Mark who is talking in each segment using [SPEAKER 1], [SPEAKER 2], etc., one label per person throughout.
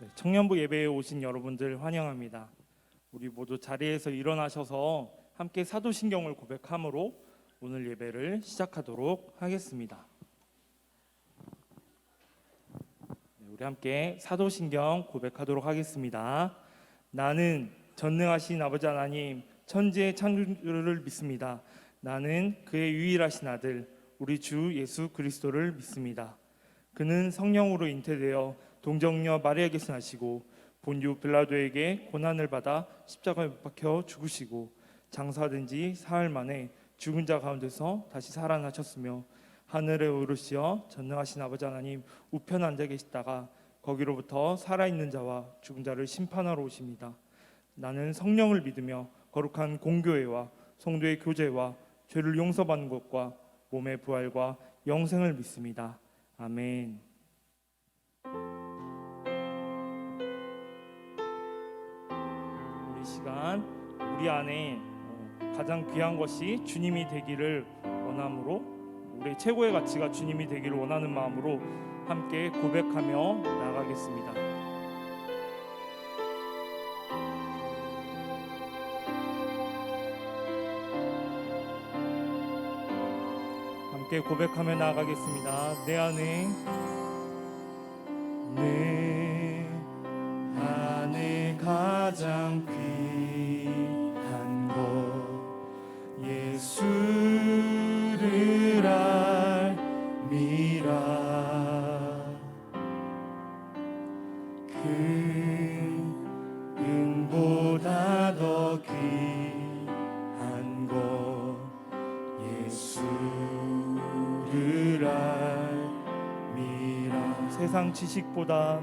[SPEAKER 1] 네, 청년부 예배에 오신 여러분들 환영합니다. 우리 모두 자리에서 일어나셔서 함께 사도신경을 고백함으로 오늘 예배를 시작하도록 하겠습니다. 네, 우리 함께 사도신경 고백하도록 하겠습니다. 나는 전능하신 아버지 하나님 천지의 창조주를 믿습니다. 나는 그의 유일하신 아들 우리 주 예수 그리스도를 믿습니다. 그는 성령으로 잉태되어 동정녀 마리아에게서 나시고 본유 빌라도에게 고난을 받아 십자가에 못 박혀 죽으시고 장사된 지 사흘 만에 죽은 자 가운데서 다시 살아나셨으며 하늘에 오르시어 전능하신 아버지 하나님 우편 앉아 계시다가 거기로부터 살아있는 자와 죽은 자를 심판하러 오십니다. 나는 성령을 믿으며 거룩한 공교회와 성도의 교제와 죄를 용서받는 것과 몸의 부활과 영생을 믿습니다. 아멘. 우리 시간 우리 안에 가장 귀한 것이 주님이 되기를 원함으로, 우리 최고의 가치가 주님이 되기를 원하는 마음으로 함께 고백하며 나아가겠습니다. 함께 고백하며 나아가겠습니다. 내 안에 가장 귀한 것 예수를 알미라. 그 은보다 더 귀한 것 예수를 알미라. 세상 지식보다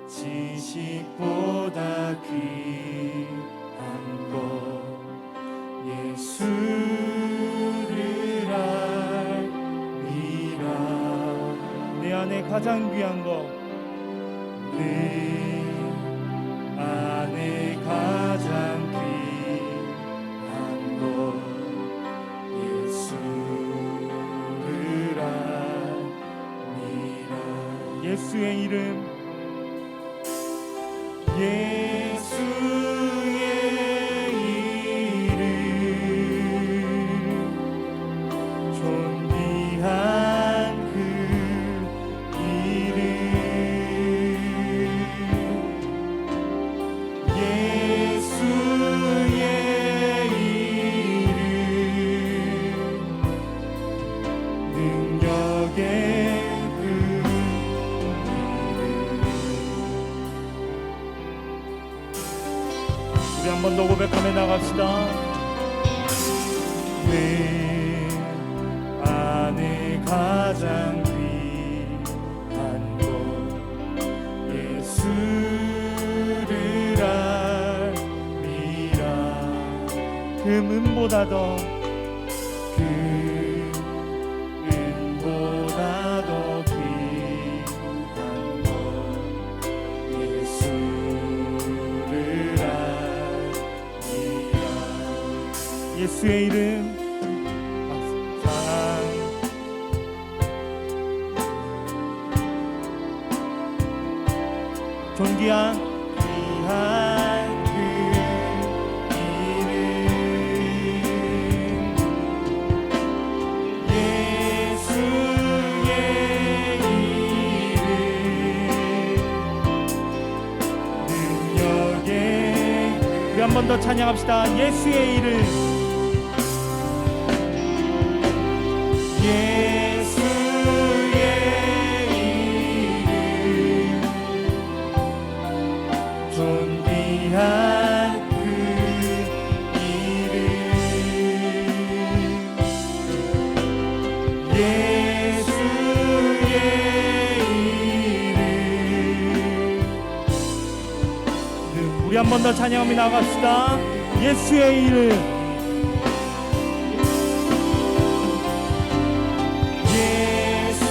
[SPEAKER 1] 지식보다 귀한 것 예수를 알미라. 내 안에 가장 귀한 것, 내 안에 가장 귀한 것 예수를 알미라. 예수의 이름, 예수의 이름 존귀한 그 이름, 예수의 이름 능력의 한 번 더 고백하며 나갑시다. 내 안에 가장 귀한 것 예수를 알미라. 금은보다 더 예수의 이름 사랑 존귀한 귀한 그 이름 예수의 이름 능력의. 우리 한 번 더 찬양합시다. 예수의 이름, 예수의 이름 존귀한 그 이름 예수의 이름. 우리 한 번 더 찬양하며 나갑시다. 예수의 이름, 예수의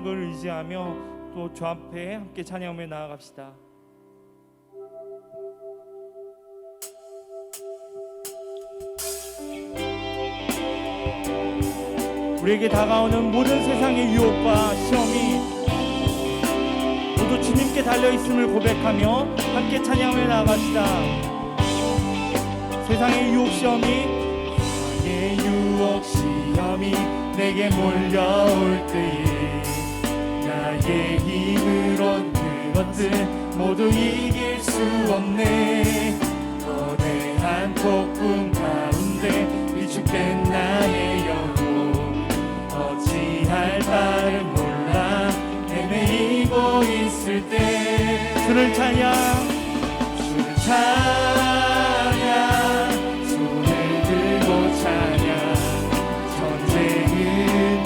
[SPEAKER 1] 능력을 의지하며 또 주 앞에 함께 찬양하며 나아갑시다. 우리에게 다가오는 모든 세상의 유혹과 시험이 모두 주님께 달려있음을 고백하며 함께 찬양하며 나아갑시다. 세상의 유혹 시험이 내게 몰려올 때에 나의 힘으론 그것들 모두 이길 수 없네. 거대한 폭풍 가운데 위축된 나의 영혼 어찌할 바를 몰라 헤매이고 있을 때 주를 찬양 손을 들고 찬양 전쟁은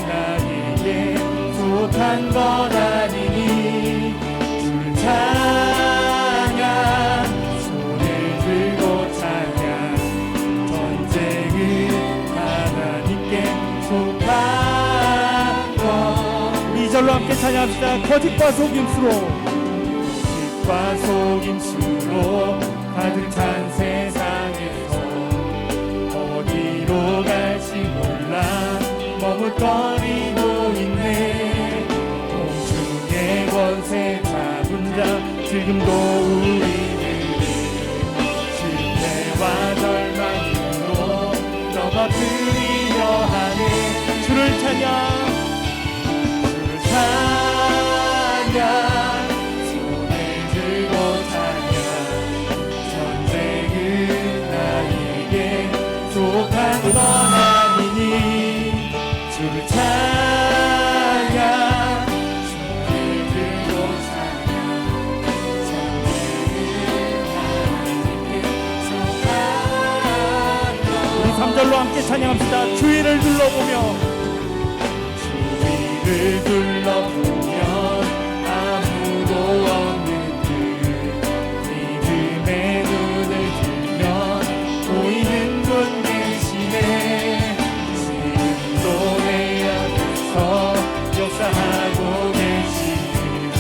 [SPEAKER 1] 나에게 속한 것 아니니 주를 찬양 손을 들고 찬양 전쟁은 하나님께 속한 것. 이 절로 함께 찬양합시다. 거짓과 속임수로 가득 찬 세상에서 어디로 갈지 몰라 머뭇거리고 있네. 공중의 권세 잡은 자 지금도 우리를 실패와 절망으로 넘어뜨리려 하네. 주를 찬양 손을 들고 찬양 전쟁은 나에게 속한 건 아니니 주를 찬양 손을 들고 찬양 전쟁은 나에게 속한 것. 우리 3절로 함께 찬양합시다. 주위를 둘러보며 주위를 둘러보면 아무도 없는 듯 믿음의 눈을 들면 보이는 분 계시네. 지금도 내 옆에서 역사하고 계시는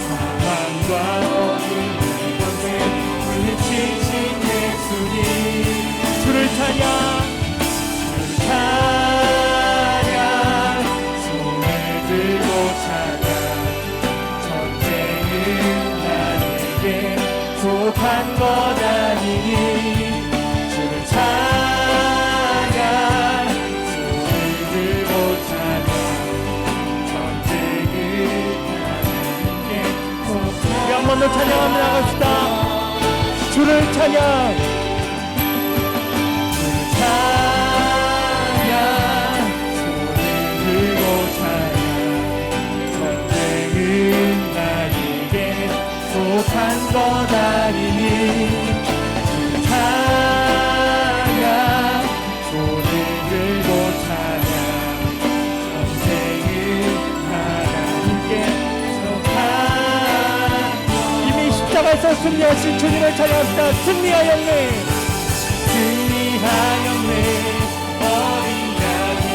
[SPEAKER 1] 사랑과 어둠의 권세 물리치신 예수님 주를 찬양 들고 찬양 전쟁은 나에게 속한 것 아니니 주를 찬양 손을 들고 찬양 전쟁은 나에게 속한. 우리 한 번 더 찬양하며 나갑시다. 주를 찬양 속한 것 아니니 찬양 손을 들고 찬양 전쟁은 하나님께 속한 것. 이미 십자가에서 승리하신 주님을 찬양합시다. 승리하였네 승리하였네. 어린 양의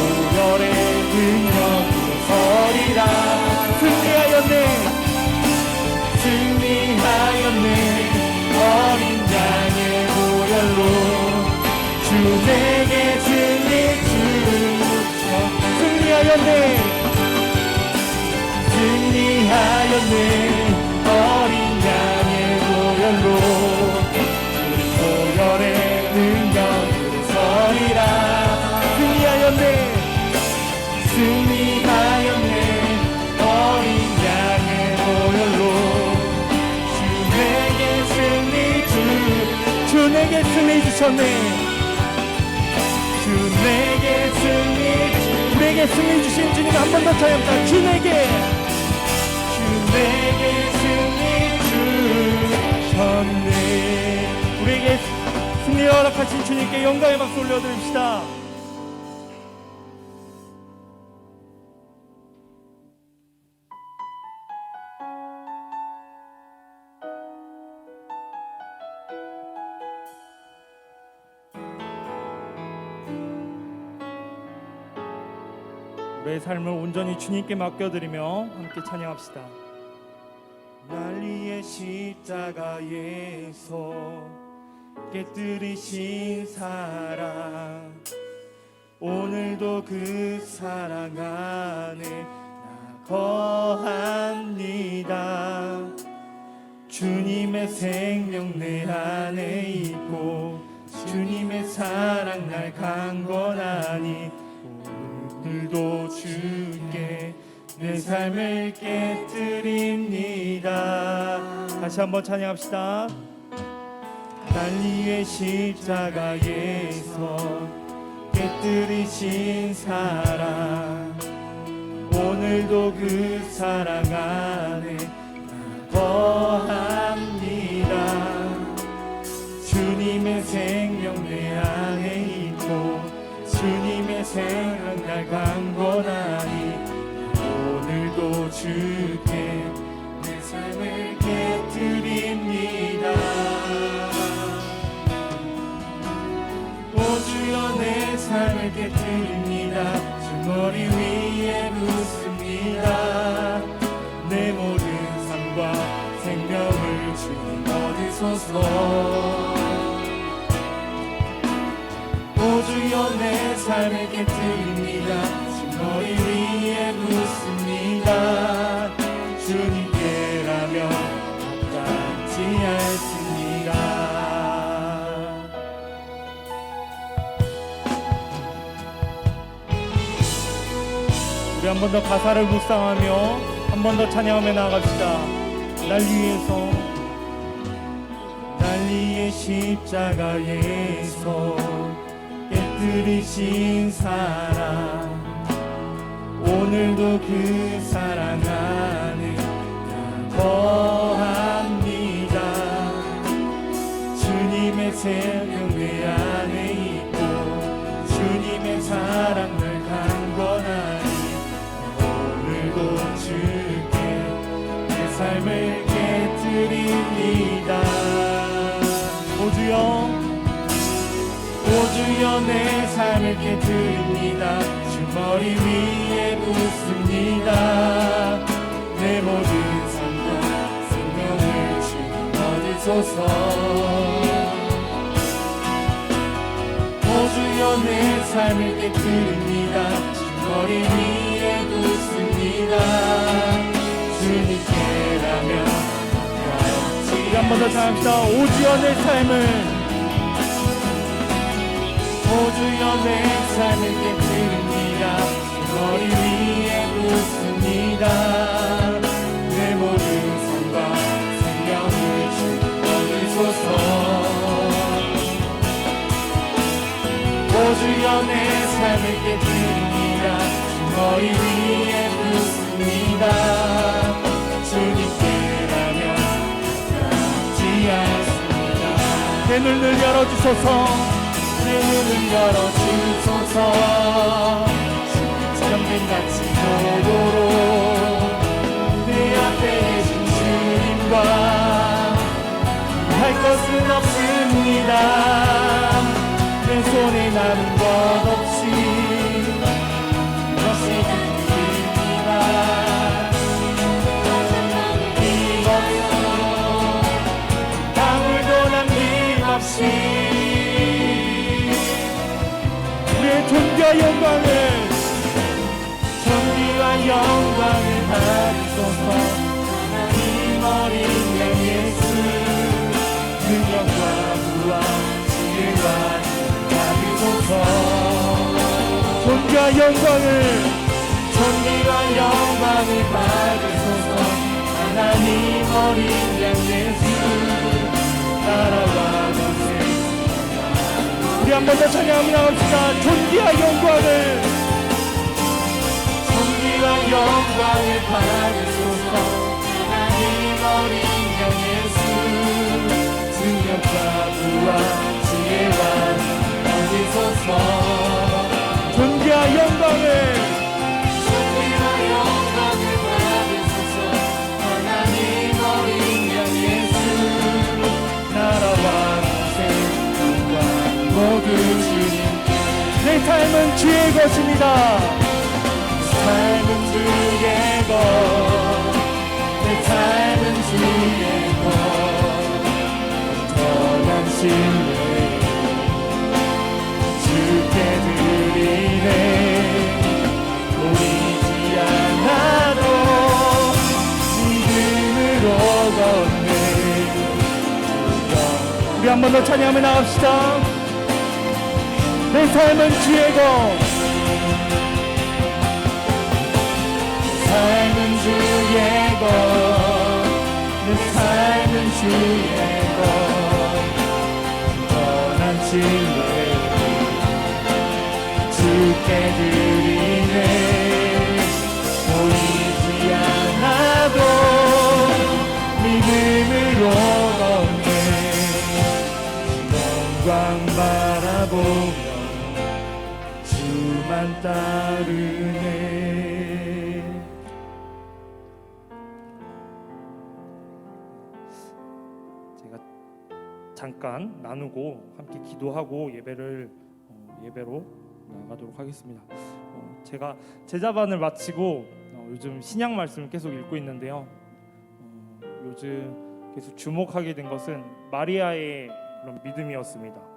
[SPEAKER 1] 보혈의 능력으로 서리라. 승리하였네 어린 양의 보혈로 주 내게 승리 주셨네. 승리하였네 어린 양의 보혈로 보혈의 능력으로 서리라. 승리하였네 어린 양의 보혈로 주 내게 승리 주셨네. 우리에게 승리 주신 주님 한 번 더 찬양합시다. 주 내게 승리 주셨네. 우리에게 승리 허락하신 주님께 영광의 박수 올려드립시다. 우리의 삶을 온전히 주님께 맡겨드리며 함께 찬양합시다. 날 위해 십자가에서 깨뜨리신 사랑, 오늘도 그 사랑 안에 나 거합니다. 주님의 생명 내 안에 있고 주님의 사랑 날 강건하니 오늘도 주께 내 삶을 깨뜨립니다. 다시 한번 찬양합시다. 날 위해 십자가에서 깨뜨리신 사랑, 오늘도 그 사랑 안에 나 거합니다. 주님의 생명 내 안에 있고 주님의 생명 날 강건하니 오늘도 주께 내 삶을 깨뜨립니다. 오 주여 내 삶을 깨뜨립니다. 주 머리 위에 묻습니다. 내 모든 삶과 생명을 주님 얻으소서. 오 주여 내 삶을 깨뜨립니다. 주 머리 위에 묻습니다. 주님께라면 아깝지 않습니다. 우리 한 번 더 가사를 묵상하며 한 번 더 찬양하며 나아갑시다. 날 위해 십자가에서 깨뜨리신 사랑, 오늘도 그 사랑 안에 나 거합니다. 주님의 생명 내 안에 있고 주님의 사랑 날 강건하니 오늘도 주께 내 삶을 깨뜨립니다. 오 주여 내 삶을 깨뜨립니다. 주 머리 위에 묻습니다. 내 모든 삶과 생명을 주님 얻으소서. 오 주여 내 삶을 깨뜨립니다. 주 머리 위에 묻습니다. 주님께라면 우리 한 번 더 찬양합시다. 오 주여 내 삶을, 오 주여 내 삶을 깨뜨립니다. 머리 위에 묻습니다. 내 모든 삶과 생명을 주님 얻으소서. 오 주여 내 삶을 깨뜨립니다. 머리 위에 묻습니다. 주님께라면 아깝지 않습니다. 내 눈을 열어주소서. 내 눈을 열어주소서. 정금같이 보도록 내 앞에 계신 주님과 할 것은 없습니다. 내 손에 남은 것 없이 것이 드립니다. 이것으로 방울도 남김없이 존귀와 영광을 받으소서. 하나님 어린 양 예수 능력과 부와 지혜와 받으소서. 존귀와 영광을 받으소서. 하나님 어린 양 예수 나라와 권세. 우리 한 번 더 찬양하며 나갑시다. 존귀와 영광을 받으소서. 하나님 어린 양 예수 능력과 부와 지혜와 얻으소서. 존귀와 영광을 받으소서. 하나님 어린 양 예수 나라와 권세 모두 주님께. 내 삶은 주의 것입니다. 진례 주께 드리네. 보이지 않아도 믿음으로 걷네. 우리 한 번 더 찬양하며 나갑시다. 내 삶은 주의 것, 삶은 주의 것, 내 삶은 주의 것, 선한 진리 주께 드리네. 보이지 않아도 믿음으로 걷네. 영광 바라보며 주만 따르네. 제가 잠깐 나누고 함께 기도하고 예배로 나가도록 하겠습니다. 제가 제자반을 마치고 요즘 신약 말씀을 계속 읽고 있는데요. 요즘 계속 주목하게 된 것은 마리아의 그런 믿음이었습니다.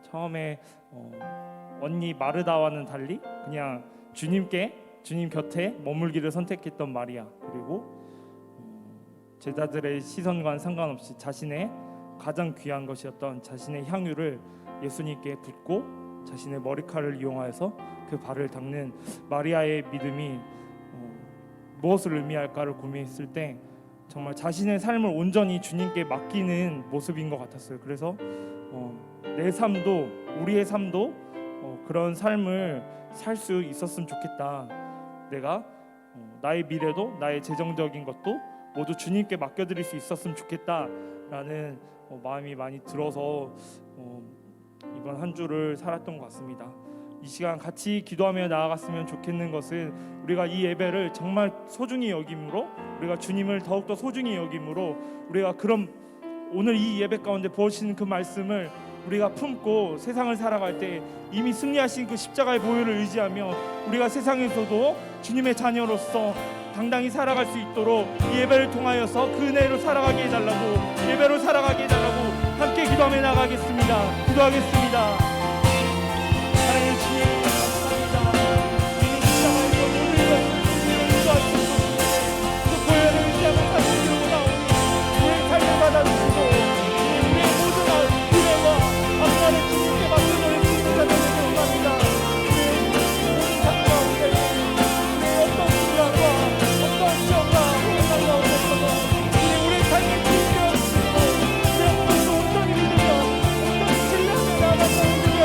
[SPEAKER 1] 처음에 언니 마르다와는 달리 그냥 주님 곁에 머물기를 선택했던 마리아, 그리고 제자들의 시선과는 상관없이 자신의 가장 귀한 것이었던 자신의 향유를 예수님께 붓고 자신의 머리칼을 이용하여서 그 발을 닦는 마리아의 믿음이 무엇을 의미할까를 고민했을 때 정말 자신의 삶을 온전히 주님께 맡기는 모습인 것 같았어요. 그래서 내 삶도, 우리의 삶도 그런 삶을 살 수 있었으면 좋겠다. 내가 나의 미래도, 나의 재정적인 것도 모두 주님께 맡겨드릴 수 있었으면 좋겠다라는 마음이 많이 들어서 이번 한 주를 살았던 것 같습니다. 이 시간 같이 기도하며 나아갔으면 좋겠는 것은 우리가 이 예배를 정말 소중히 여김으로, 우리가 주님을 더욱더 소중히 여김으로, 우리가 그럼 오늘 이 예배 가운데 부어주시는 그 말씀을 우리가 품고 세상을 살아갈 때 이미 승리하신 그 십자가의 보혈을 의지하며 우리가 세상에서도 주님의 자녀로서 당당히 살아갈 수 있도록 이 예배를 통하여서 그 은혜로 살아가게 해달라고, 예배로 살아가게 해달라고 함께 기도하며 나가겠습니다. 기도하겠습니다. 하나님 주님 감사합니다. 이 십자가에서 우리를 인도하시고 그 보혈을 의지하며 살고 나오니 우리의 삶을 받아주시고 우리의 모든 미래와 앞날을 주님께 맡겨놓은 주님을 감사합니다. 우리의 모든 삶 가운데 우리의 어떤 불안과 어떤 시험과 고난 가운데서도 우리의 삶을 주님께 주시고 우리의 몸을 온전히 믿으며 온전히 신뢰하며 나아가는 우리의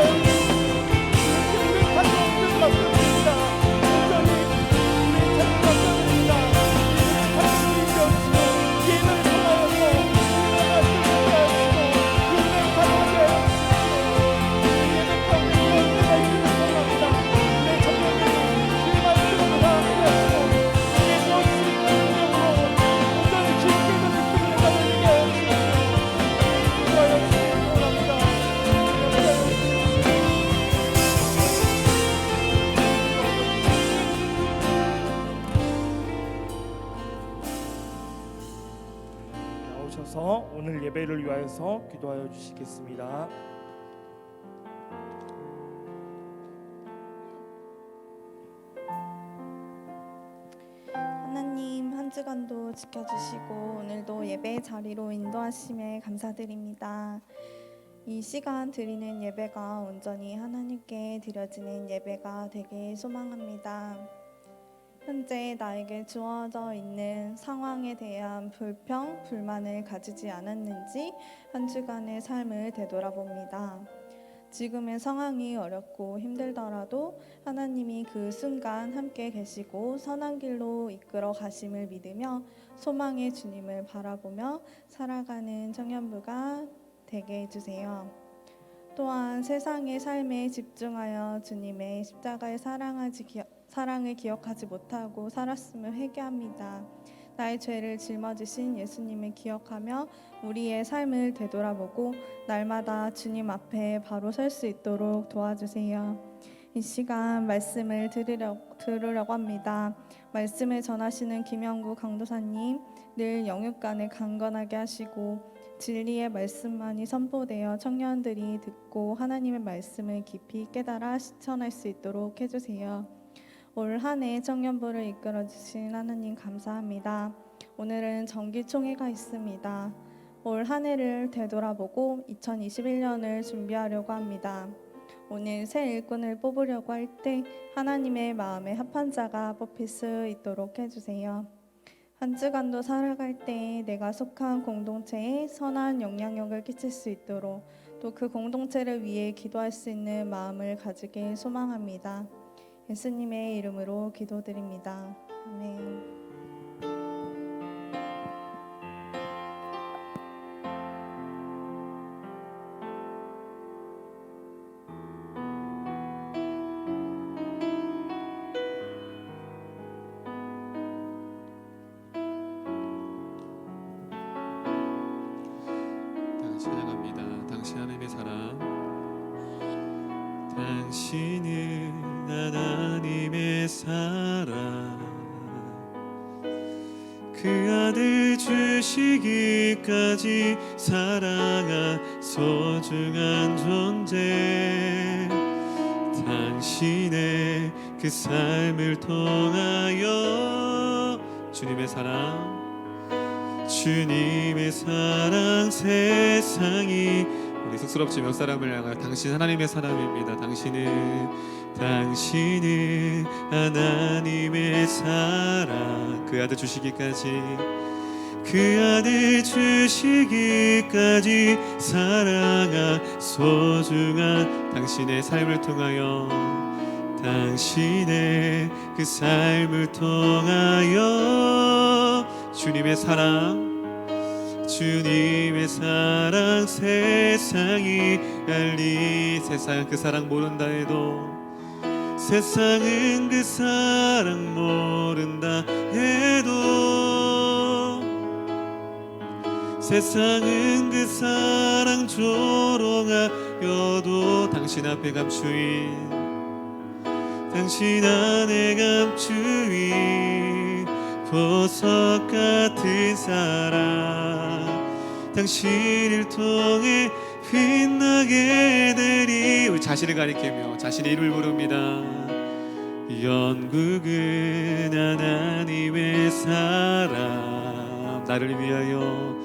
[SPEAKER 1] 우리의 삶을 온전히 맡겨드립니다. 온전히 우리의 삶을 맡겨드립니다. 우리의 삶을 주시고 예배를 통하여서 우리의 말씀을 하시고 우리의 가정에 예배 가운데 그런 은혜가 있기를 소원합니다. 내 정령이 주의 말씀으로 나아가시고 주의 주어주신 능력으로 온전히 주님께서 믿음을 가지게 하시고 기도하여 주시기 소원합니다. 나오셔서 오늘 예배를 위하여서 기도하여 주시겠습니다.
[SPEAKER 2] 하나님, 한 주간도 지켜주시고 오늘도 예배 자리로 인도하심에 감사드립니다. 이 시간 드리는 예배가 온전히 하나님께 드려지는 예배가 되길 소망합니다. 현재 나에게 주어져 있는 상황에 대한 불평, 불만을 가지지 않았는지 한 주간의 삶을 되돌아봅니다. 지금의 상황이 어렵고 힘들더라도 하나님이 그 순간 함께 계시고 선한 길로 이끌어 가심을 믿으며 소망의 주님을 바라보며 살아가는 청년부가 되게 해주세요. 또한 세상의 삶에 집중하여 주님의 십자가의 사랑을 기억하지 못하고 살았음을 회개합니다. 나의 죄를 짊어지신 예수님을 기억하며 우리의 삶을 되돌아보고 날마다 주님 앞에 바로 설 수 있도록 도와주세요. 이 시간 말씀을 들으려고 합니다. 말씀을 전하시는 김영구 강도사님, 늘 영육간을 강건하게 하시고 진리의 말씀만이 선포되어 청년들이 듣고 하나님의 말씀을 깊이 깨달아 실천할 수 있도록 해주세요. 올 한 해 청년부를 이끌어 주신 하나님 감사합니다. 오늘은 정기총회가 있습니다. 올 한 해를 되돌아보고 2021년을 준비하려고 합니다. 오늘 새 일꾼을 뽑으려고 할 때 하나님의 마음에 합한 자가 뽑힐 수 있도록 해주세요. 한 주간도 살아갈 때 내가 속한 공동체에 선한 영향력을 끼칠 수 있도록 또 그 공동체를 위해 기도할 수 있는 마음을 가지길 소망합니다. 예수님의 이름으로 기도드립니다. 아멘.
[SPEAKER 3] 찬양합니다. 당신 하나님의 사랑. 당신은 하나님의 사랑, 그 아들 주시기까지 사랑한 소중한 존재. 당신의 그 삶을 통하여 주님의 사랑, 주님의 사랑 세상이, 우리 쑥스럽지 몇 사람을 향하여 당신 하나님의 사랑입니다. 당신은 하나님의 사랑, 그 아들 주시기까지, 그 아들 주시기까지 사랑한 소중한 당신의 삶을 통하여, 당신의 그 삶을 통하여 주님의 사랑, 주님의 사랑 세상이 알리. 세상 그 사랑 모른다 해도, 세상은 그 사랑 모른다 해도, 세상은 그 사랑 조롱하여도 당신 앞에 감추인, 당신 안에 감추인 보석 같은 사랑, 당신을 통해 빛나게 되리. 우리 자신을 가리키며 자신의 이름을 부릅니다. 영국은 하나님의 사랑, 나를 위하여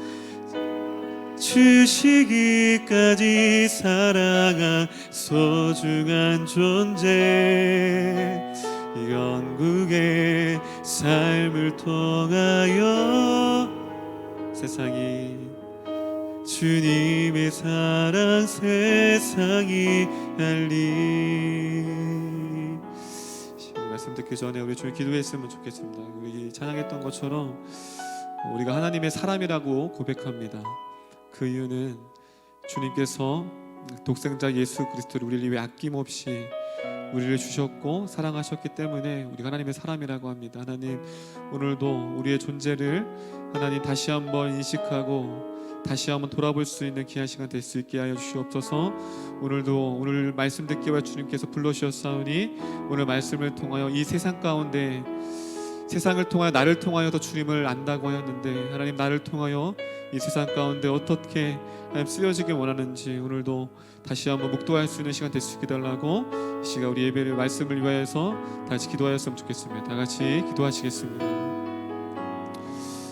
[SPEAKER 3] 주시기까지 사랑한 소중한 존재. 영국의 삶을 통하여 세상이, 주님의 사랑 세상이 알리. 말씀 듣기 전에 우리 주님 기도했으면 좋겠습니다. 우리 찬양했던 것처럼 우리가 하나님의 사람이라고 고백합니다. 그 이유는 주님께서 독생자 예수 그리스도를 우리를 위해 아낌없이 우리를 주셨고 사랑하셨기 때문에 우리가 하나님의 사람이라고 합니다. 하나님, 오늘도 우리의 존재를 하나님 다시 한번 인식하고 다시 한번 돌아볼 수 있는 귀한 시간 될 수 있게 하여 주시옵소서. 오늘도 오늘 말씀 듣기 위해 주님께서 불러주셨사오니 오늘 말씀을 통하여 이 세상 가운데, 세상을 통하여 나를 통하여도 주님을 안다고 하였는데, 하나님 나를 통하여 이 세상 가운데 어떻게 하나님 쓰여지길 원하는지 오늘도 다시 한번 묵도할 수 있는 시간 될 수 있게 달라고, 이 시간 우리 예배를 말씀을 위하여서 다시 기도하였으면 좋겠습니다. 다 같이 기도하시겠습니다.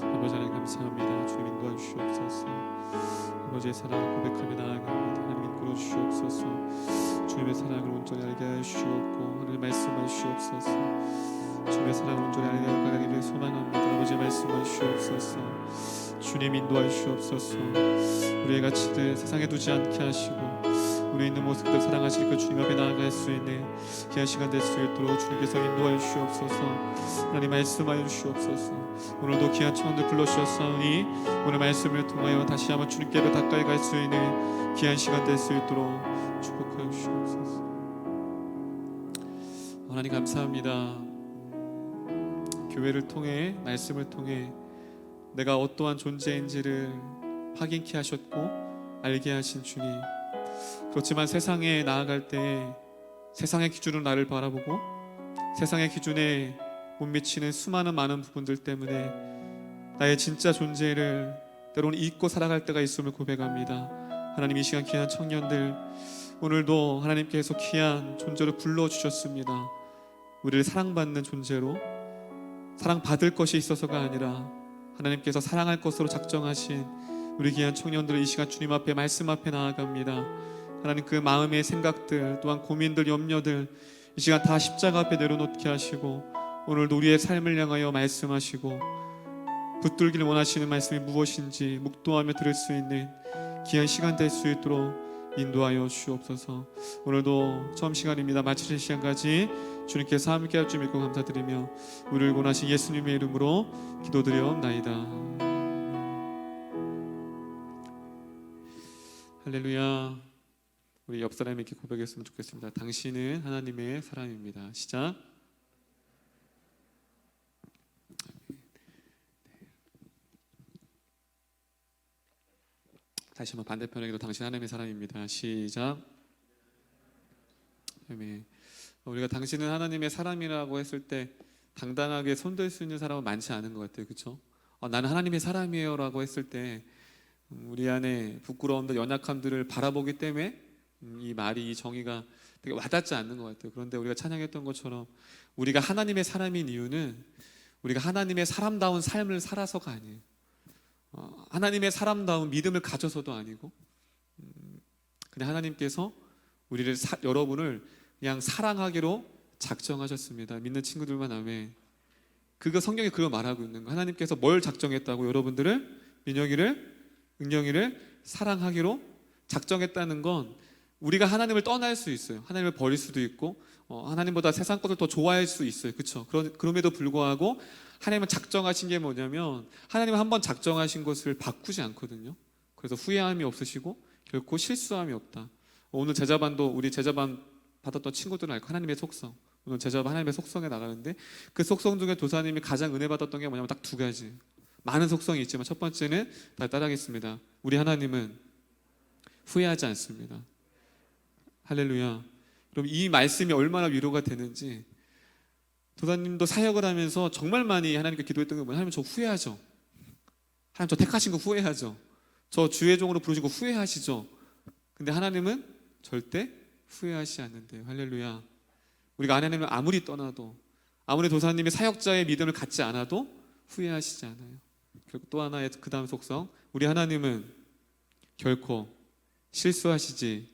[SPEAKER 3] 아버지 하나님 감사합니다. 주님 인도하 주시옵소서. 아버지의 사랑을 고백하며 나아갑니다. 하나님 이끌어 주시옵소서. 주님의 사랑을 온전히 알게 하여 주시옵고 하나님 말씀하여 주시옵소서. 주님의 사랑을 온전히 알게 하여 가기를 소망합니다. 아버지 말씀하여 주시옵소서. 주님 인도하여 주시옵소서. 우리의 가치들 세상에 두지 않게 하시고 우리 있는 모습들 사랑하실 그 주님 앞에 나아갈 수 있는 귀한 시간 될 수 있도록 주님께서 인도하여 주시옵소서. 하나님 말씀하여 주시옵소서. 오늘도 귀한 청원들 불러주셨사오니 오늘 말씀을 통하여 다시 한번 주님께로 가까이 갈 수 있는 귀한 시간 될 수 있도록 축복하여 주시옵소서. 하나님 감사합니다. 교회를 통해 말씀을 통해 내가 어떠한 존재인지를 확인케 하셨고 알게 하신 주님, 그렇지만 세상에 나아갈 때 세상의 기준으로 나를 바라보고 세상의 기준에 못 미치는 수많은 많은 부분들 때문에 나의 진짜 존재를 때로는 잊고 살아갈 때가 있음을 고백합니다. 하나님, 이 시간 귀한 청년들, 오늘도 하나님께서 귀한 존재로 불러주셨습니다. 우리를 사랑받는 존재로, 사랑받을 것이 있어서가 아니라 하나님께서 사랑할 것으로 작정하신 우리 귀한 청년들을 이 시간 주님 앞에, 말씀 앞에 나아갑니다. 하나님, 그 마음의 생각들, 또한 고민들, 염려들 이 시간 다 십자가 앞에 내려놓게 하시고, 오늘도 우리의 삶을 향하여 말씀하시고, 붙들기를 원하시는 말씀이 무엇인지 묵도하며 들을 수 있는 귀한 시간 될 수 있도록 인도하여 주옵소서. 오늘도 처음 시간입니다. 마치는 시간까지 주님께서 함께 할 줄 믿고 감사드리며 우리를 원하신 예수님의 이름으로 기도드려옵나이다. 할렐루야. 우리 옆 사람에게 고백했으면 좋겠습니다. 당신은 하나님의 사람입니다. 시작. 다시 한번 반대편에게도 당신 하나님의 사람입니다. 시작. 아멘. 우리가 당신은 하나님의 사람이라고 했을 때 당당하게 손들 수 있는 사람은 많지 않은 것 같아요. 그렇죠? 나는 하나님의 사람이에요라고 했을 때 우리 안에 부끄러움들, 연약함들을 바라보기 때문에 이 말이, 이 정의가 되게 와닿지 않는 것 같아요. 그런데 우리가 찬양했던 것처럼 우리가 하나님의 사람인 이유는 우리가 하나님의 사람다운 삶을 살아서가 아니에요. 하나님의 사람다운 믿음을 가져서도 아니고, 그냥 하나님께서 우리를 여러분을 그냥 사랑하기로 작정하셨습니다. 믿는 친구들만 아멘. 그거 성경에 그걸 말하고 있는 거. 하나님께서 뭘 작정했다고? 여러분들을, 민혁이를, 은영이를 사랑하기로 작정했다는 건 우리가 하나님을 떠날 수 있어요. 하나님을 버릴 수도 있고, 하나님보다 세상 것을 더 좋아할 수 있어요. 그렇죠? 그럼에도 불구하고 하나님은 작정하신 게 뭐냐면, 하나님은 한번 작정하신 것을 바꾸지 않거든요. 그래서 후회함이 없으시고 결코 실수함이 없다. 오늘 제자반도, 우리 제자반 받았던 친구들은 알고, 하나님의 속성. 오늘 제자반 하나님의 속성에 나가는데, 그 속성 중에 도사님이 가장 은혜 받았던 게 뭐냐면 딱 두 가지. 많은 속성이 있지만 첫 번째는 다 따라하겠습니다. 우리 하나님은 후회하지 않습니다. 할렐루야. 그럼 이 말씀이 얼마나 위로가 되는지, 도사님도 사역을 하면서 정말 많이 하나님께 기도했던 게 뭐냐면, 하나님 저 후회하죠. 하나님 저 택하신 거 후회하죠. 저 주의 종으로 부르신 거 후회하시죠. 근데 하나님은 절대 후회하시지 않는데요. 할렐루야. 우리가 하나님을 아무리 떠나도, 아무리 도사님이 사역자의 믿음을 갖지 않아도 후회하시지 않아요. 그리고 또 하나의 그 다음 속성, 우리 하나님은 결코 실수하시지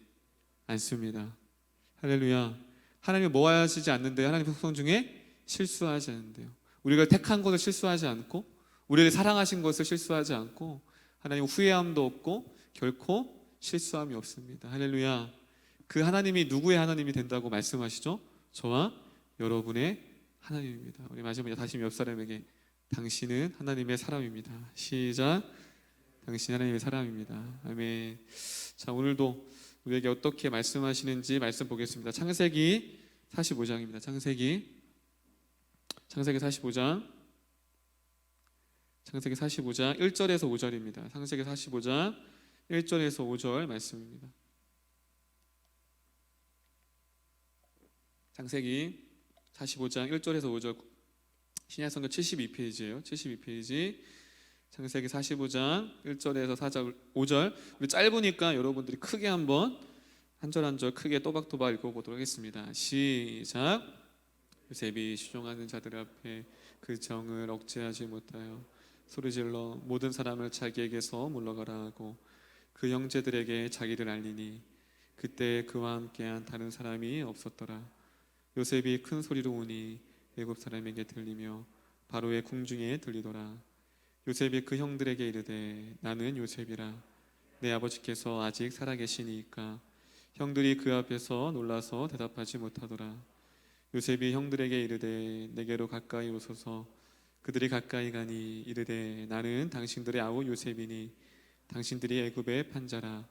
[SPEAKER 3] 않습니다. 할렐루야. 하나님은 뭐 하시지 않는데요? 하나님의 속성 중에 실수하지 않는데요. 우리가 택한 것을 실수하지 않고, 우리를 사랑하신 것을 실수하지 않고, 하나님은 후회함도 없고 결코 실수함이 없습니다. 할렐루야. 그 하나님이 누구의 하나님이 된다고 말씀하시죠? 저와 여러분의 하나님입니다. 우리 마지막에 다시 옆 사람에게, 당신은 하나님의 사람입니다. 시작. 당신 하나님의 사람입니다. 아멘. 자, 오늘도 우리에게 어떻게 말씀하시는지 말씀 보겠습니다. 창세기 45장입니다. 창세기 45장 1절에서 5절입니다. 창세기 45장 1절에서 5절 말씀입니다. 창세기 45장 1절에서 5절, 신약성경 72페이지예요. 72페이지. 창세기 45장 1절에서 4절, 5절. 우리 짧으니까 여러분들이 크게 한번 한 절 한 절 크게 또박또박 읽어보도록 하겠습니다. 시작. 요셉이 수종하는 자들 앞에 그 정을 억제하지 못하여 소리질러 모든 사람을 자기에게서 물러가라 하고 그 형제들에게 자기를 알리니 그때 그와 함께한 다른 사람이 없었더라. 요셉이 큰 소리로 우니 애굽 사람에게 들리며 바로의 궁중에 들리더라. 요셉이 그 형들에게 이르되 나는 요셉이라. 내 아버지께서 아직 살아계시니까. 형들이 그 앞에서 놀라서 대답하지 못하더라. 요셉이 형들에게 이르되 내게로 가까이 오소서. 그들이 가까이 가니 이르되 나는 당신들의 아우 요셉이니 당신들이 애굽의 판자라.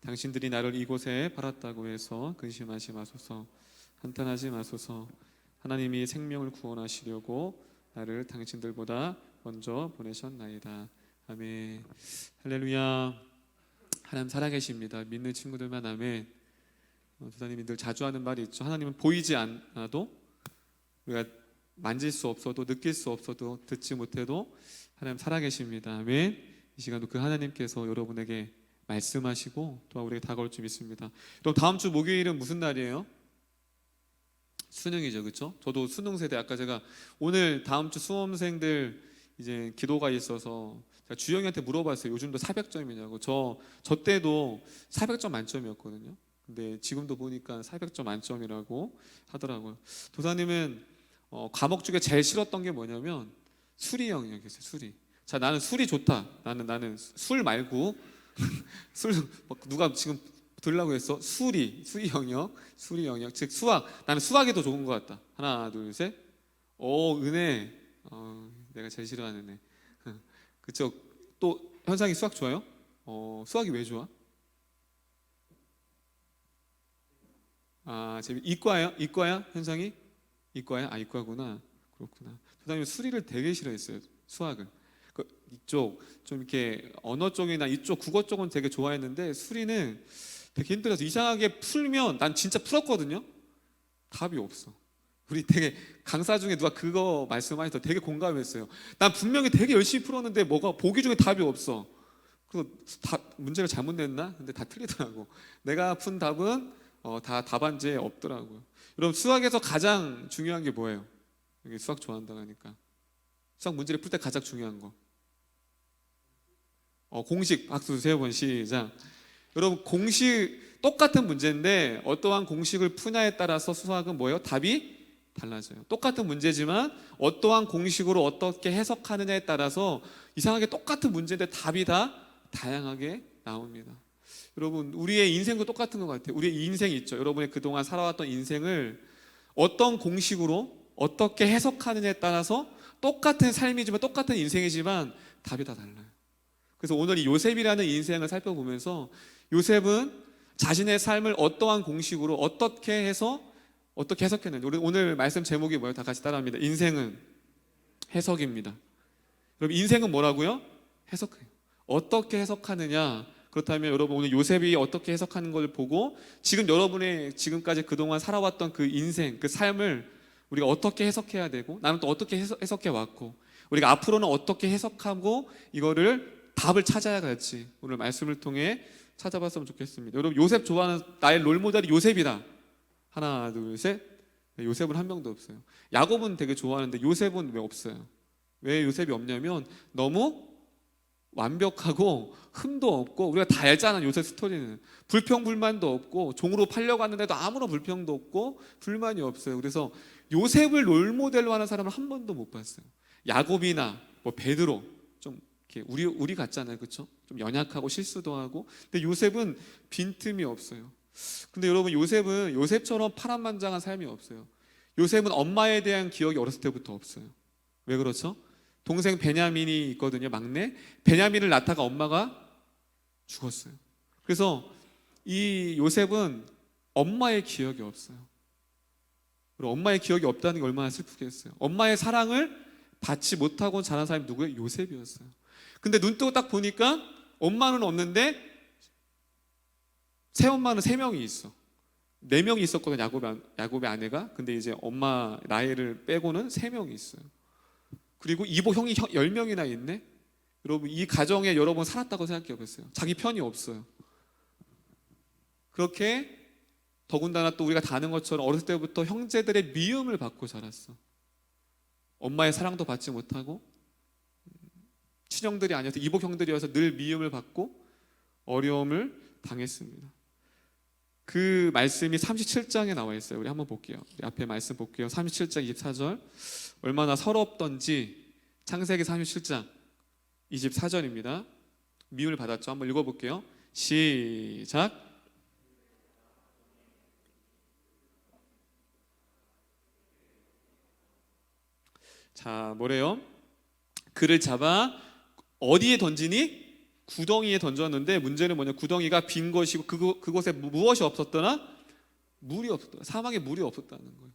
[SPEAKER 3] 당신들이 나를 이곳에 팔았다고 해서 근심하지 마소서. 한탄하지 마소서. 하나님이 생명을 구원하시려고 나를 당신들보다 먼저 보내셨나이다. 아멘. 할렐루야. 하나님 살아계십니다. 믿는 친구들만 아멘. 도사님이 늘 자주 하는 말이 있죠. 하나님은 보이지 않아도, 우리가 만질 수 없어도, 느낄 수 없어도, 듣지 못해도 하나님 살아계십니다. 아멘. 이 시간도 그 하나님께서 여러분에게 말씀하시고 또 우리에게 다가올 줄 믿습니다. 그럼 다음 주 목요일은 무슨 날이에요? 수능이죠, 그렇죠? 저도 수능 세대. 아까 제가 오늘 다음 주 수험생들 이제 기도가 있어서 제가 주영이한테 물어봤어요. 요즘도 400점이냐고. 저 때도 400점 만점이었거든요. 근데 지금도 보니까 400점 만점이라고 하더라고요. 도사님은 과목 중에 제일 싫었던 게 뭐냐면 수리 영역이었어요. 수리. 자, 나는 술이 좋다. 나는 술 말고 술 누가 지금 들으려고 했어? 수리 영역, 즉 수학. 나는 수학이 더 좋은 것 같다. 하나, 둘, 셋. 은혜. 내가 제일 싫어하는 애. 그쵸? 또 현상이 수학 좋아요? 수학이 왜 좋아? 이과야? 현상이? 이과야? 이과구나. 그렇구나. 그다음에 수리를 되게 싫어했어요. 수학을. 이쪽 좀 이렇게 언어 쪽이나 이쪽 국어 쪽은 되게 좋아했는데 수리는 되게 힘들어서 이상하게 풀면 난 진짜 풀었거든요. 답이 없어. 우리 되게 강사 중에 누가 그거 말씀하셔서 되게 공감했어요. 난 분명히 되게 열심히 풀었는데 뭐가 보기 중에 답이 없어. 그래서 문제를 잘못 냈나? 근데 다 틀리더라고. 내가 푼 답은 다 답안지에 없더라고요. 여러분 수학에서 가장 중요한 게 뭐예요? 여기 수학 좋아한다고 하니까 수학 문제를 풀 때 가장 중요한 거 공식. 박수 3번 시작. 여러분 공식 똑같은 문제인데 어떠한 공식을 푸냐에 따라서 수학은 뭐예요? 답이 달라져요. 똑같은 문제지만 어떠한 공식으로 어떻게 해석하느냐에 따라서 이상하게 똑같은 문제인데 답이 다 다양하게 나옵니다. 여러분 우리의 인생도 똑같은 것 같아요. 우리의 인생이 있죠. 여러분의 그동안 살아왔던 인생을 어떤 공식으로 어떻게 해석하느냐에 따라서 똑같은 삶이지만 똑같은 인생이지만 답이 다 달라요. 그래서 오늘 이 요셉이라는 인생을 살펴보면서 요셉은 자신의 삶을 어떠한 공식으로 어떻게 해서 어떻게 해석했는지. 우리 오늘 말씀 제목이 뭐예요? 다 같이 따라합니다. 인생은 해석입니다. 여러분 인생은 뭐라고요? 해석해요. 어떻게 해석하느냐. 그렇다면 여러분 오늘 요셉이 어떻게 해석하는 걸 보고 지금 여러분의 지금까지 그동안 살아왔던 그 인생, 그 삶을 우리가 어떻게 해석해야 되고 나는 또 어떻게 해석해 왔고 우리가 앞으로는 어떻게 해석하고 이거를 답을 찾아야 할지 오늘 말씀을 통해 찾아봤으면 좋겠습니다. 여러분 요셉 좋아하는 나의 롤모델이 요셉이다. 하나, 둘, 셋. 요셉은 한 명도 없어요. 야곱은 되게 좋아하는데 요셉은 왜 없어요? 왜 요셉이 없냐면 너무 완벽하고 흠도 없고 우리가 다 알잖아. 요셉 스토리는 불평불만도 없고 종으로 팔려갔는데도 아무런 불평도 없고 불만이 없어요. 그래서 요셉을 롤모델로 하는 사람을 한 번도 못 봤어요. 야곱이나 뭐 베드로 좀 이렇게 우리 같잖아요, 그렇죠? 좀 연약하고 실수도 하고. 근데 요셉은 빈틈이 없어요. 근데 여러분 요셉은 요셉처럼 파란만장한 삶이 없어요. 요셉은 엄마에 대한 기억이 어렸을 때부터 없어요. 왜 그렇죠? 동생 베냐민이 있거든요, 막내. 베냐민을 낳다가 엄마가 죽었어요. 그래서 이 요셉은 엄마의 기억이 없어요. 그리고 엄마의 기억이 없다는 게 얼마나 슬프겠어요. 엄마의 사랑을 받지 못하고 자란 사람이 누구예요? 요셉이었어요. 근데 눈 뜨고 딱 보니까 엄마는 없는데 새엄마는 3명이 있어. 4명이 있었거든, 야곱의 아내가. 근데 이제 엄마 라헬을 빼고는 3명이 있어요. 그리고 이복 형이 10명이나 있네. 여러분 이 가정에 여러분 살았다고 생각해 보세요. 자기 편이 없어요. 그렇게 더군다나 또 우리가 다 아는 것처럼 어렸을 때부터 형제들의 미움을 받고 자랐어. 엄마의 사랑도 받지 못하고 친형들이 아니어서 이복 형들이어서 늘 미움을 받고 어려움을 당했습니다. 그 말씀이 37장에 나와 있어요. 우리 한번 볼게요. 우리 앞에 말씀 볼게요. 37장 24절. 얼마나 서럽던지. 창세기 37장 24절입니다. 미움을 받았죠. 한번 읽어볼게요. 시작. 자, 뭐래요? 그를 잡아 어디에 던지니? 구덩이에 던졌는데 문제는 뭐냐? 구덩이가 빈 것이고 그곳에 무엇이 없었더라? 물이 없었더라. 사막에 물이 없었다는 거예요.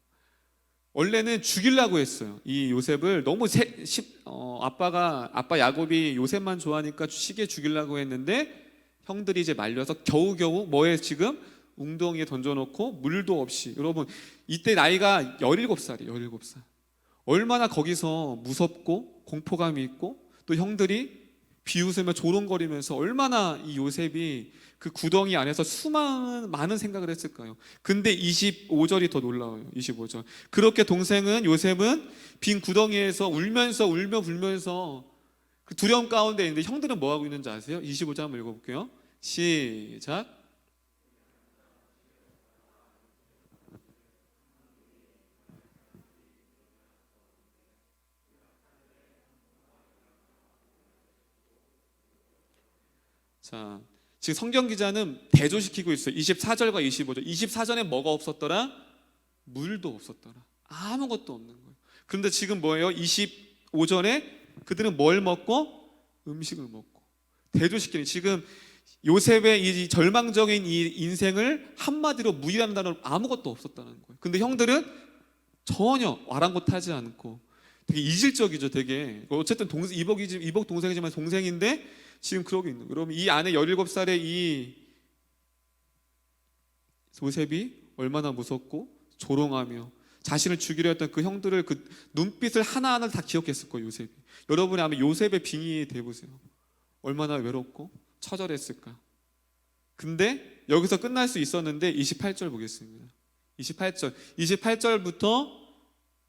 [SPEAKER 3] 원래는 죽이려고 했어요. 이 요셉을 너무 아빠 야곱이 요셉만 좋아하니까 쉽게 죽이려고 했는데 형들이 이제 말려서 겨우겨우 뭐에 지금 웅덩이에 던져놓고 물도 없이. 여러분 이때 나이가 17살이에요. 17살. 얼마나 거기서 무섭고 공포감이 있고 또 형들이 비웃으며 조롱거리면서 얼마나 이 요셉이 그 구덩이 안에서 많은 생각을 했을까요? 근데 25절이 더 놀라워요. 25절. 그렇게 요셉은 빈 구덩이에서 울며 불면서 그 두려움 가운데 있는데 형들은 뭐 하고 있는지 아세요? 25절 한번 읽어볼게요. 시작. 자, 지금 성경 기자는 대조시키고 있어요. 24절과 25절. 24절에 뭐가 없었더라? 물도 없었더라. 아무것도 없는 거예요. 그런데 지금 뭐예요? 25절에 그들은 뭘 먹고? 음식을 먹고. 대조시키는, 지금 요셉의 이 절망적인 이 인생을 한마디로 무이라는 단어로 아무것도 없었다는 거예요. 근데 형들은 전혀 아랑곳하지 않고 되게 이질적이죠. 되게 어쨌든 이복 동생이지만 동생인데 지금 그러고 있는 거예요. 여러분, 이 안에 17살의 이 요셉이 얼마나 무섭고 조롱하며 자신을 죽이려 했던 그 형들을, 그 눈빛을 하나하나 다 기억했을 거예요. 요셉이. 여러분이 아마 요셉의 빙의에 대보세요. 얼마나 외롭고 처절했을까. 근데 여기서 끝날 수 있었는데 28절 보겠습니다. 28절부터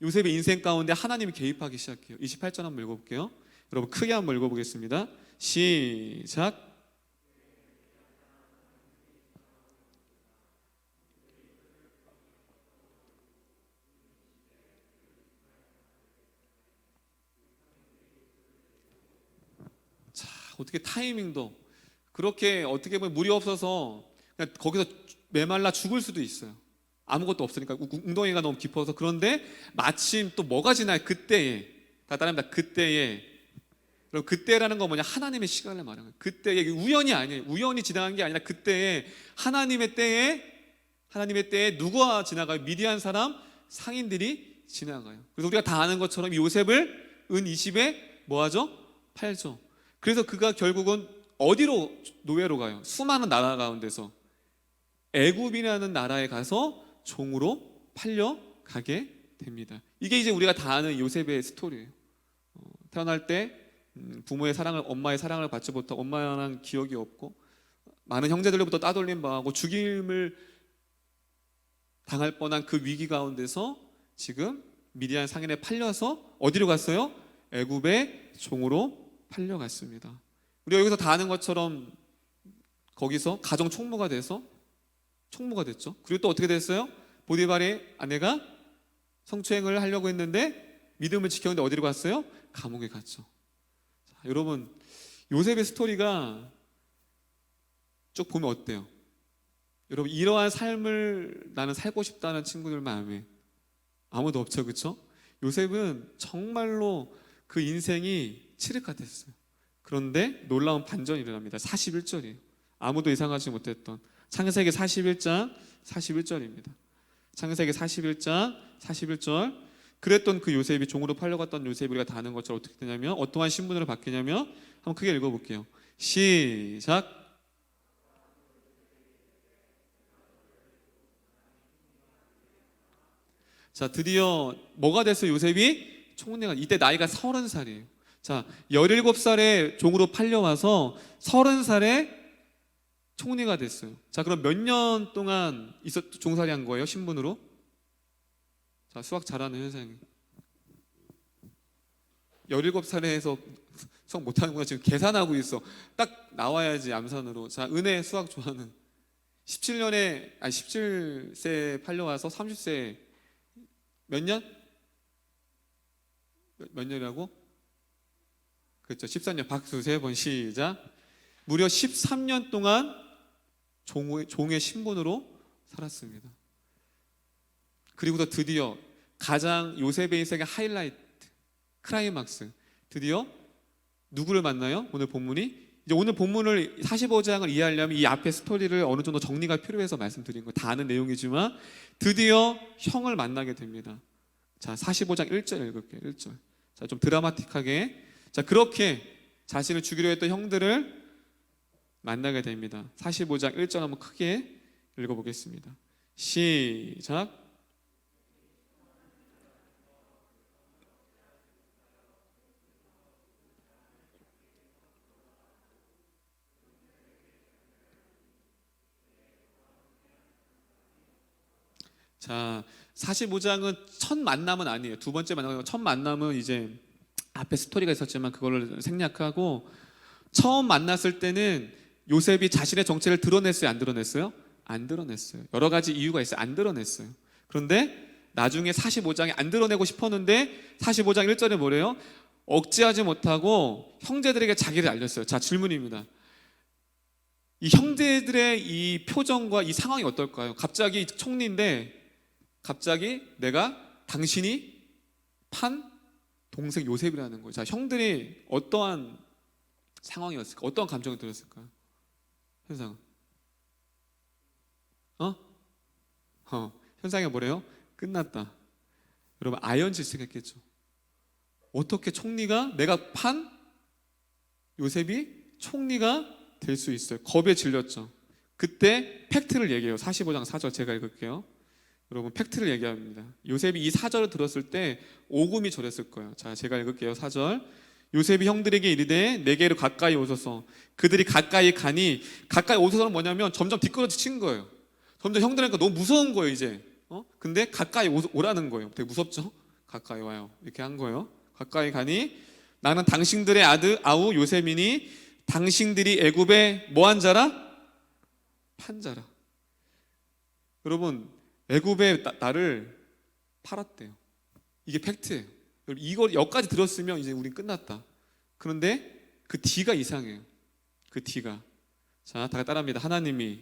[SPEAKER 3] 요셉의 인생 가운데 하나님이 개입하기 시작해요. 28절 한번 읽어볼게요. 여러분 크게 한번 읽어보겠습니다. 시작. 자, 어떻게 타이밍도 그렇게 어떻게 보면 물이 없어서 그냥 거기서 메말라 죽을 수도 있어요. 아무것도 없으니까 웅덩이가 너무 깊어서. 그런데 마침 또 뭐가 지나요? 그때에. 다 따라합니다. 그때에. 그럼 그때라는 건 뭐냐? 하나님의 시간을 말하는 거예요. 그때에. 우연이 아니에요. 우연히 지나간 게 아니라 그때에 하나님의 때에 누가 지나가요? 미디안 사람 상인들이 지나가요. 그래서 우리가 다 아는 것처럼 요셉을 은 20에 뭐하죠? 팔죠. 그래서 그가 결국은 어디로 노예로 가요? 수많은 나라 가운데서 애굽이라는 나라에 가서 종으로 팔려가게 됩니다. 이게 이제 우리가 다 아는 요셉의 스토리예요. 태어날 때 부모의 사랑을, 엄마의 사랑을 받지 못하고 엄마랑 기억이 없고 많은 형제들로부터 따돌림 당하고 죽임을 당할 뻔한 그 위기 가운데서 지금 미디안 상인에 팔려서 어디로 갔어요? 애굽의 종으로 팔려갔습니다. 우리가 여기서 다 아는 것처럼 거기서 가정 총무가 됐죠. 그리고 또 어떻게 됐어요? 보디발의 아내가 성추행을 하려고 했는데 믿음을 지켰는데 어디로 갔어요? 감옥에 갔죠. 자, 여러분, 요셉의 스토리가 쭉 보면 어때요? 여러분, 이러한 삶을 나는 살고 싶다는 친구들 마음에 아무도 없죠, 그렇죠? 요셉은 정말로 그 인생이 칠흑 같았어요. 그런데 놀라운 반전이 일어납니다. 41절이에요. 아무도 예상하지 못했던 창세기 41장 41절입니다. 창세기 41장 41절. 그랬던 그 요셉이, 종으로 팔려갔던 요셉이 우리가 다 아는 것처럼 어떻게 되냐면 어떠한 신분으로 바뀌냐면 한번 크게 읽어볼게요. 시작. 자, 드디어 뭐가 됐어요? 요셉이 총리가. 이때 나이가 30살이에요. 자, 17살에 종으로 팔려와서 30살에 총리가 됐어요. 자, 그럼 몇 년 동안 종살이 한 거예요? 신분으로? 자, 수학 잘하는 현상이 17살에 해서 수학 못하는구나. 지금 계산하고 있어. 딱 나와야지 암산으로. 자, 은혜 수학 좋아하는 17세 팔려와서 30세 몇 년? 몇 년이라고? 그렇죠. 13년. 박수 3번 시작. 무려 13년 동안 종의 신분으로 살았습니다. 그리고서 드디어 가장 요셉의 인생의 하이라이트, 클라이막스, 드디어 누구를 만나요? 오늘 본문이. 이제 오늘 본문을 45장을 이해하려면 이 앞에 스토리를 어느 정도 정리가 필요해서 말씀드린 거 다 아는 내용이지만 드디어 형을 만나게 됩니다. 자, 45장 1절 읽을게요. 1절. 자, 좀 드라마틱하게. 자, 그렇게 자신을 죽이려 했던 형들을 만나게 됩니다. 45장 1절 한번 크게 읽어보겠습니다. 시작. 자, 45장은 첫 만남은 아니에요. 두 번째 만남은, 첫 만남은 이제 앞에 스토리가 있었지만 그거를 생략하고, 처음 만났을 때는 요셉이 자신의 정체를 드러냈어요, 안 드러냈어요? 안 드러냈어요. 여러 가지 이유가 있어요. 안 드러냈어요. 그런데 나중에 45장에 안 드러내고 싶었는데 45장 1절에 뭐래요? 억제하지 못하고 형제들에게 자기를 알렸어요. 자, 질문입니다. 이 형제들의 이 표정과 이 상황이 어떨까요? 갑자기 총리인데 갑자기 내가 당신이 판 동생 요셉이라는 거예요. 자, 형들이 어떠한 상황이었을까? 어떠한 감정이 들었을까? 현상. 현상이 뭐래요? 끝났다. 여러분, 아연질색했겠죠. 어떻게 총리가, 내가 판 요셉이 총리가 될 수 있어요? 겁에 질렸죠. 그때 팩트를 얘기해요. 45장 4절 제가 읽을게요. 여러분, 팩트를 얘기합니다. 요셉이 이 4절을 들었을 때 오금이 저렸을 거예요. 자, 제가 읽을게요. 4절. 요셉이 형들에게 이르되 내게로 가까이 오소서. 그들이 가까이 가니, 가까이 오소서는 뭐냐면 점점 뒷걸음질 거예요. 점점 형들이니까 너무 무서운 거예요, 이제. 근데 가까이 오라는 거예요. 되게 무섭죠? 가까이 와요. 이렇게 한 거예요. 가까이 가니 나는 당신들의 아우 요셉이니 당신들이 애굽에 뭐한 자라? 판자라. 여러분, 애굽에 나를 팔았대요. 이게 팩트예요. 여러분, 이걸 여기까지 들었으면 이제 우린 끝났다. 그런데 그 뒤가 이상해요. 그 뒤가. 자, 다 따라합니다. 하나님이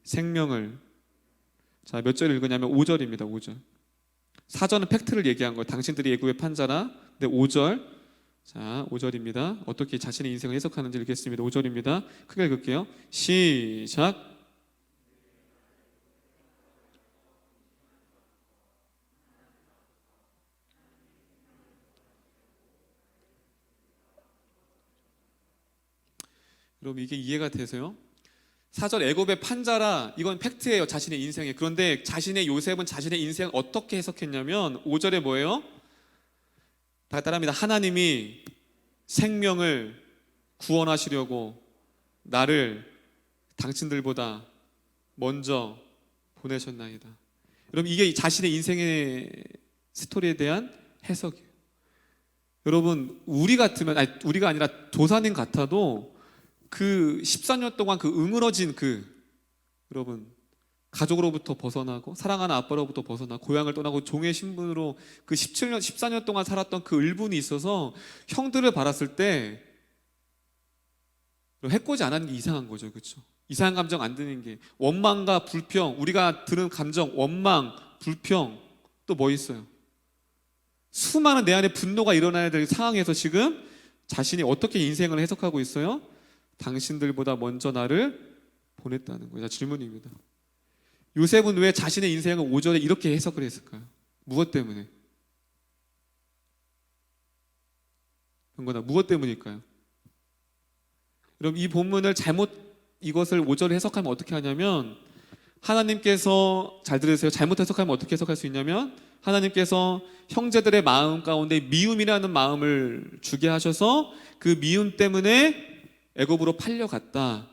[SPEAKER 3] 생명을, 자, 몇 절 읽으냐면 5절입니다. 5절. 4절은 팩트를 얘기한 거예요. 당신들이 애굽의 판자라. 근데 5절, 자, 5절입니다. 어떻게 자신의 인생을 해석하는지 읽겠습니다. 5절입니다. 크게 읽을게요. 시작. 여러분, 이게 이해가 되세요? 4절 애굽의 판자라, 이건 팩트예요. 자신의 인생에. 그런데 자신의 요셉은 자신의 인생을 어떻게 해석했냐면 5절에 뭐예요? 다 따라합니다. 하나님이 생명을 구원하시려고 나를 당신들보다 먼저 보내셨나이다. 여러분, 이게 자신의 인생의 스토리에 대한 해석이에요. 여러분, 우리 같으면, 아니, 우리가 아니라 조사님 같아도 그 14년 동안 그 응으러진 여러분, 가족으로부터 벗어나고 사랑하는 아빠로부터 벗어나고 고향을 떠나고 종의 신분으로 그 14년 동안 살았던 그 을분이 있어서 형들을 바랐을 때 해코지 안 하는 게 이상한 거죠. 그렇죠? 이상한 감정 안 드는 게 원망과 불평, 우리가 드는 감정, 원망, 불평, 또 뭐 있어요? 수많은 내 안에 분노가 일어나야 될 상황에서 지금 자신이 어떻게 인생을 해석하고 있어요? 당신들보다 먼저 나를 보냈다는 거예요. 자, 질문입니다. 요셉은 왜 자신의 인생을 5절에 이렇게 해석을 했을까요? 무엇 때문에? 무엇 때문일까요? 여러분, 이 본문을 이것을 5절에 해석하면 어떻게 하냐면, 하나님께서, 잘 들으세요. 잘못 해석하면 어떻게 해석할 수 있냐면, 하나님께서 형제들의 마음 가운데 미움이라는 마음을 주게 하셔서 그 미움 때문에 애굽으로 팔려갔다.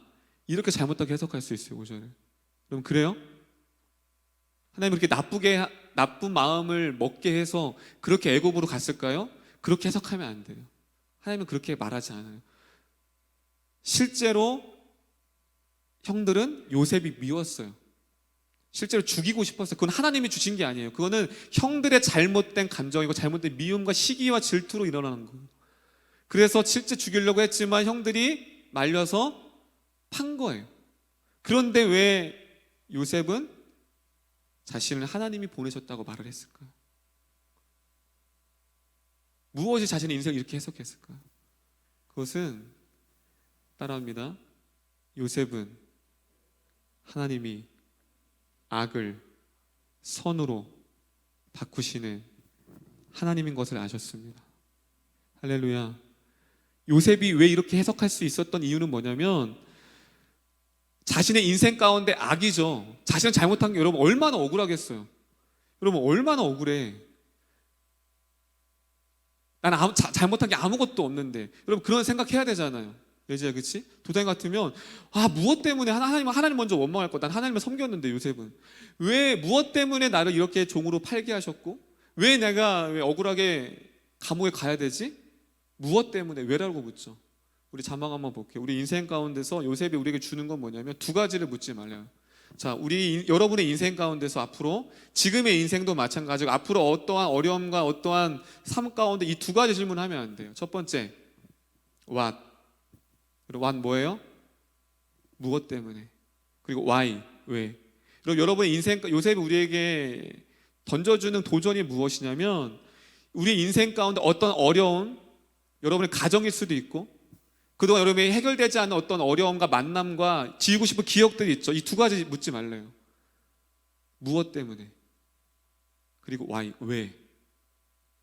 [SPEAKER 3] 이렇게 잘못하게 해석할 수 있어요. 5절을. 그럼 그래요? 하나님은 그렇게 나쁜 마음을 먹게 해서 그렇게 애굽으로 갔을까요? 그렇게 해석하면 안 돼요. 하나님은 그렇게 말하지 않아요. 실제로 형들은 요셉이 미웠어요. 실제로 죽이고 싶었어요. 그건 하나님이 주신 게 아니에요. 그거는 형들의 잘못된 감정이고 잘못된 미움과 시기와 질투로 일어나는 거예요. 그래서 실제 죽이려고 했지만 형들이 말려서 판 거예요. 그런데 왜 요셉은 자신을 하나님이 보내셨다고 말을 했을까요? 무엇이 자신의 인생을 이렇게 해석했을까요? 그것은 따라합니다. 요셉은 하나님이 악을 선으로 바꾸시는 하나님인 것을 아셨습니다. 할렐루야. 요셉이 왜 이렇게 해석할 수 있었던 이유는 뭐냐면 자신의 인생 가운데 악이죠. 자신은 잘못한 게 여러분 얼마나 억울하겠어요. 여러분 얼마나 억울해. 나는 잘못한 게 아무것도 없는데. 여러분 그런 생각해야 되잖아요. 예지야, 그렇지? 도당이 같으면 무엇 때문에 하나님 먼저 원망할 거. 난 하나님을 섬겼는데 요셉은 왜 무엇 때문에 나를 이렇게 종으로 팔게 하셨고 왜 내가 왜 억울하게 감옥에 가야 되지? 무엇 때문에 왜라고 묻죠. 우리 자막 한번 볼게요. 우리 인생 가운데서 요셉이 우리에게 주는 건 뭐냐면 두 가지를 묻지 말아요. 자, 여러분의 인생 가운데서 앞으로 지금의 인생도 마찬가지고 앞으로 어떠한 어려움과 어떠한 삶 가운데 이 두 가지 질문을 하면 안 돼요. 첫 번째, what. 그리고 what 뭐예요? 무엇 때문에. 그리고 why, 왜. 그리고 여러분의 인생, 요셉이 우리에게 던져주는 도전이 무엇이냐면 우리 인생 가운데 어떤 어려움, 여러분의 가정일 수도 있고 그동안 여러분이 해결되지 않은 어떤 어려움과 만남과 지우고 싶은 기억들이 있죠. 이 두 가지 묻지 말래요. 무엇 때문에 그리고 why, 왜.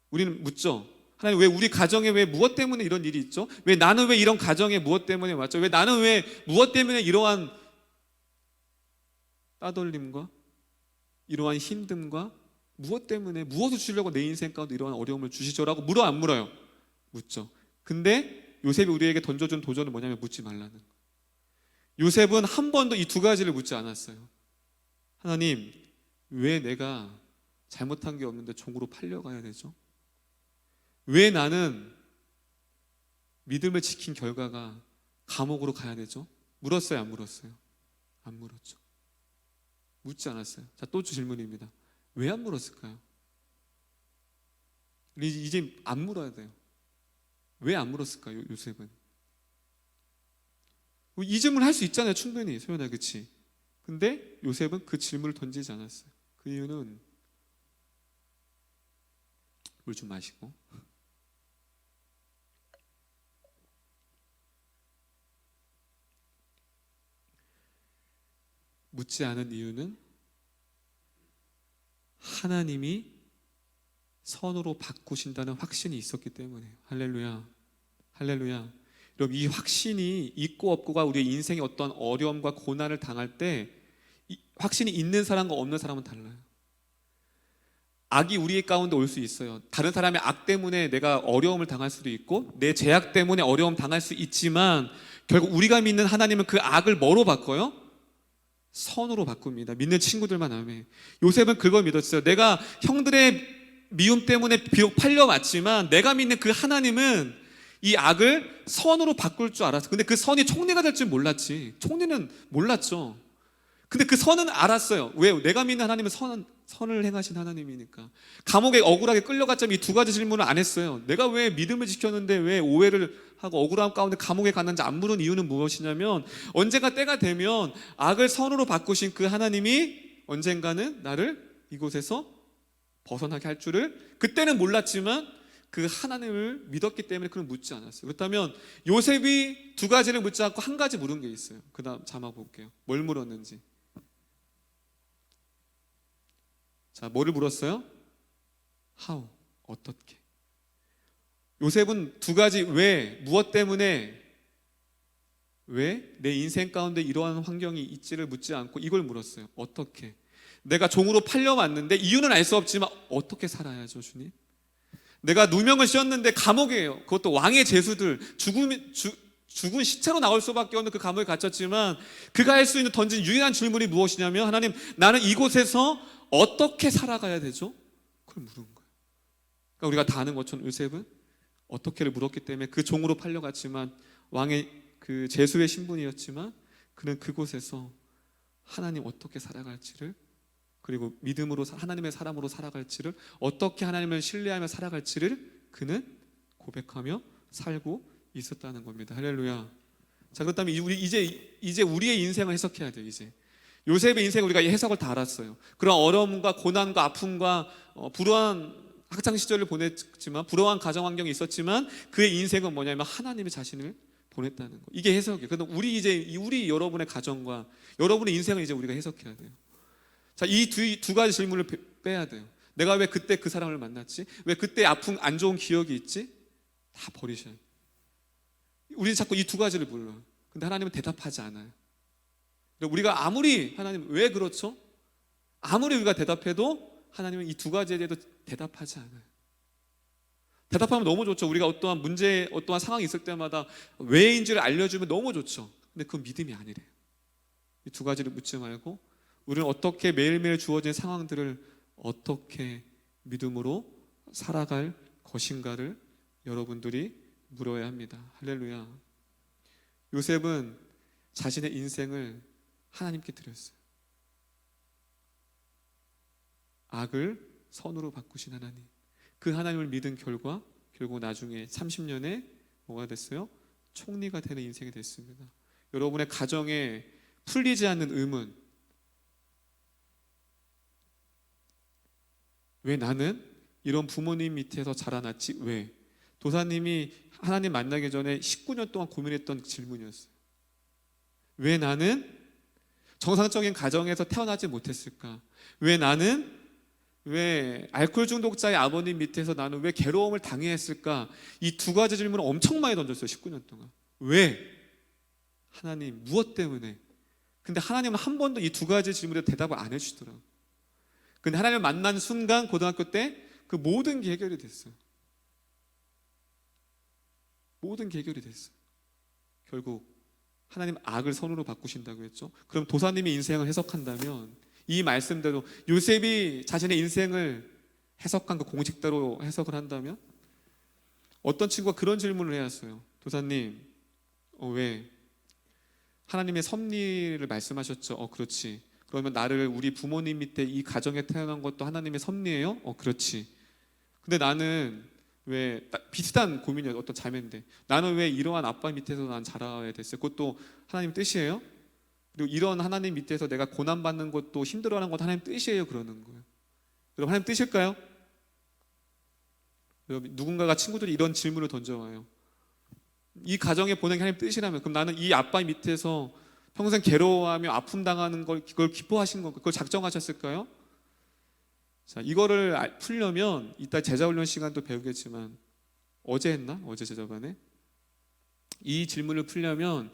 [SPEAKER 3] 우리는 묻죠. 하나님 왜 우리 가정에 왜 무엇 때문에 이런 일이 있죠? 왜 나는 왜 이런 가정에 무엇 때문에 왔죠? 왜 나는 왜 무엇 때문에 이러한 따돌림과 이러한 힘듦과 무엇 때문에 무엇을 주려고 내 인생 가운데 이러한 어려움을 주시죠라고 물어 안 물어요? 묻죠. 근데 요셉이 우리에게 던져준 도전은 뭐냐면 묻지 말라는 거예요. 요셉은 한 번도 이 두 가지를 묻지 않았어요. 하나님 왜 내가 잘못한 게 없는데 종으로 팔려가야 되죠? 왜 나는 믿음을 지킨 결과가 감옥으로 가야 되죠? 물었어요, 안 물었어요? 안 물었죠. 묻지 않았어요. 자, 또 질문입니다. 왜 안 물었을까요? 이제 안 물어야 돼요. 왜 안 물었을까요, 요셉은? 이 질문 할 수 있잖아요, 충분히. 소연아, 그치? 근데 요셉은 그 질문을 던지지 않았어요. 그 이유는 물 좀 마시고 묻지 않은 이유는 하나님이 선으로 바꾸신다는 확신이 있었기 때문이에요. 할렐루야, 할렐루야. 여러분, 이 확신이 있고 없고가 우리의 인생의 어떤 어려움과 고난을 당할 때 확신이 있는 사람과 없는 사람은 달라요. 악이 우리 가운데 올 수 있어요. 다른 사람의 악 때문에 내가 어려움을 당할 수도 있고 내 죄악 때문에 어려움 당할 수 있지만 결국 우리가 믿는 하나님은 그 악을 뭐로 바꿔요? 선으로 바꿉니다. 믿는 친구들만 하면. 요셉은 그걸 믿었어요. 내가 형들의 미움 때문에 비록 팔려왔지만 내가 믿는 그 하나님은 이 악을 선으로 바꿀 줄 알았어. 근데 그 선이 총리가 될 줄 몰랐지. 총리는 몰랐죠. 근데 그 선은 알았어요. 왜? 내가 믿는 하나님은 선을 행하신 하나님이니까. 감옥에 억울하게 끌려갔자면 이 두 가지 질문을 안 했어요. 내가 왜 믿음을 지켰는데 왜 오해를 하고 억울함 가운데 감옥에 갔는지 안 물은 이유는 무엇이냐면 언젠가 때가 되면 악을 선으로 바꾸신 그 하나님이 언젠가는 나를 이곳에서 벗어나게 할 줄을 그때는 몰랐지만 그 하나님을 믿었기 때문에 그걸 묻지 않았어요. 그렇다면 요셉이 두 가지를 묻지 않고 한 가지 물은 게 있어요. 그 다음 자막 볼게요. 뭘 물었는지. 자, 뭐를 물었어요? How, 어떻게. 요셉은 두 가지 왜, 무엇 때문에, 왜 내 인생 가운데 이러한 환경이 있지를 묻지 않고 이걸 물었어요. 어떻게. 내가 종으로 팔려왔는데 이유는 알 수 없지만 어떻게 살아야죠, 주님? 내가 누명을 씌웠는데 감옥이에요. 그것도 왕의 제수들, 죽은 시체로 나올 수밖에 없는 그 감옥에 갇혔지만 그가 할 수 있는 던진 유일한 질문이 무엇이냐면 하나님, 나는 이곳에서 어떻게 살아가야 되죠? 그걸 물은 거예요. 그러니까 우리가 다 아는 것처럼 요셉은 어떻게를 물었기 때문에 그 종으로 팔려갔지만 왕의 그 제수의 신분이었지만 그는 그곳에서 하나님 어떻게 살아갈지를 그리고 믿음으로 하나님의 사람으로 살아갈지를 어떻게 하나님을 신뢰하며 살아갈지를 그는 고백하며 살고 있었다는 겁니다. 할렐루야. 자, 그렇다면 우리 이제 우리의 인생을 해석해야 돼요. 이제 요셉의 인생을 우리가 해석을 다 알았어요. 그런 어려움과 고난과 아픔과 불우한 학창 시절을 보냈지만 불우한 가정 환경이 있었지만 그의 인생은 뭐냐면 하나님의 자신을 보냈다는 거. 이게 해석이에요. 그런데 우리 여러분의 가정과 여러분의 인생을 이제 우리가 해석해야 돼요. 자, 이 두 가지 질문을 빼야 돼요. 내가 왜 그때 그 사람을 만났지? 왜 그때 아픈 안 좋은 기억이 있지? 다 버리셔야 돼요. 우리는 자꾸 이 두 가지를 불러요. 근데 하나님은 대답하지 않아요. 우리가 아무리 하나님 왜 그렇죠? 아무리 우리가 대답해도 하나님은 이 두 가지에 대해서 대답하지 않아요. 대답하면 너무 좋죠. 우리가 어떠한 문제, 어떠한 상황이 있을 때마다 왜인지를 알려주면 너무 좋죠. 근데 그건 믿음이 아니래요. 이 두 가지를 묻지 말고 우리는 어떻게 매일매일 주어진 상황들을 어떻게 믿음으로 살아갈 것인가를 여러분들이 물어야 합니다. 할렐루야. 요셉은 자신의 인생을 하나님께 드렸어요. 악을 선으로 바꾸신 하나님. 그 하나님을 믿은 결과 결국 나중에 30년에 뭐가 됐어요? 총리가 되는 인생이 됐습니다. 여러분의 가정에 풀리지 않는 의문, 왜 나는 이런 부모님 밑에서 자라났지? 왜? 도사님이 하나님 만나기 전에 19년 동안 고민했던 질문이었어요. 왜 나는 정상적인 가정에서 태어나지 못했을까? 왜 알코올 중독자의 아버님 밑에서 나는 왜 괴로움을 당해야 했을까? 이 두 가지 질문을 엄청 많이 던졌어요. 19년 동안. 왜? 하나님 무엇 때문에? 근데 하나님은 한 번도 이 두 가지 질문에 대답을 안 해주시더라고요. 근데 하나님을 만난 순간 고등학교 때 그 모든 게 해결이 됐어요. 모든 게 해결이 됐어요. 결국 하나님 악을 선으로 바꾸신다고 했죠. 그럼 도사님의 인생을 해석한다면 이 말씀대로 요셉이 자신의 인생을 해석한 그 공식대로 해석을 한다면 어떤 친구가 그런 질문을 해왔어요. 도사님, 왜? 하나님의 섭리를 말씀하셨죠. 그렇지. 그러면 나를 우리 부모님 밑에 이 가정에 태어난 것도 하나님의 섭리예요? 그렇지. 근데 나는 왜 비슷한 고민이었어요. 어떤 자매인데 나는 왜 이러한 아빠 밑에서 난 자라야 됐어요? 그것도 하나님 뜻이에요? 그리고 이런 하나님 밑에서 내가 고난받는 것도 힘들어하는 것도 하나님 뜻이에요? 그러는 거예요. 여러분 하나님 뜻일까요? 여러분 누군가가 친구들이 이런 질문을 던져와요. 이 가정에 보낸 게 하나님 뜻이라면 그럼 나는 이 아빠 밑에서 평생 괴로워하며 아픔 당하는 걸 그걸 기뻐하신 건가? 그걸 작정하셨을까요? 자, 이거를 풀려면 이따 제자훈련 시간도 배우겠지만 어제 했나? 어제 제자반에 이 질문을 풀려면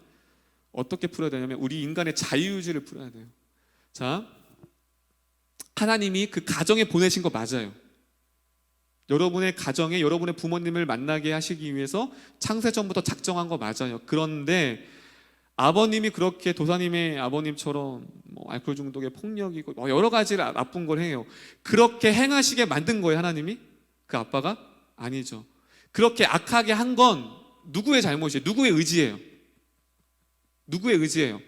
[SPEAKER 3] 어떻게 풀어야 되냐면 우리 인간의 자유의지를 풀어야 돼요. 자, 하나님이 그 가정에 보내신 거 맞아요. 여러분의 가정에 여러분의 부모님을 만나게 하시기 위해서 창세전부터 작정한 거 맞아요. 그런데 아버님이 그렇게 도사님의 아버님처럼 알코올 중독의 폭력이고 여러 가지 나쁜 걸 해요. 그렇게 행하시게 만든 거예요, 하나님이? 그 아빠가? 아니죠. 그렇게 악하게 한 건 누구의 잘못이에요? 누구의 의지예요? 누구의 의지예요?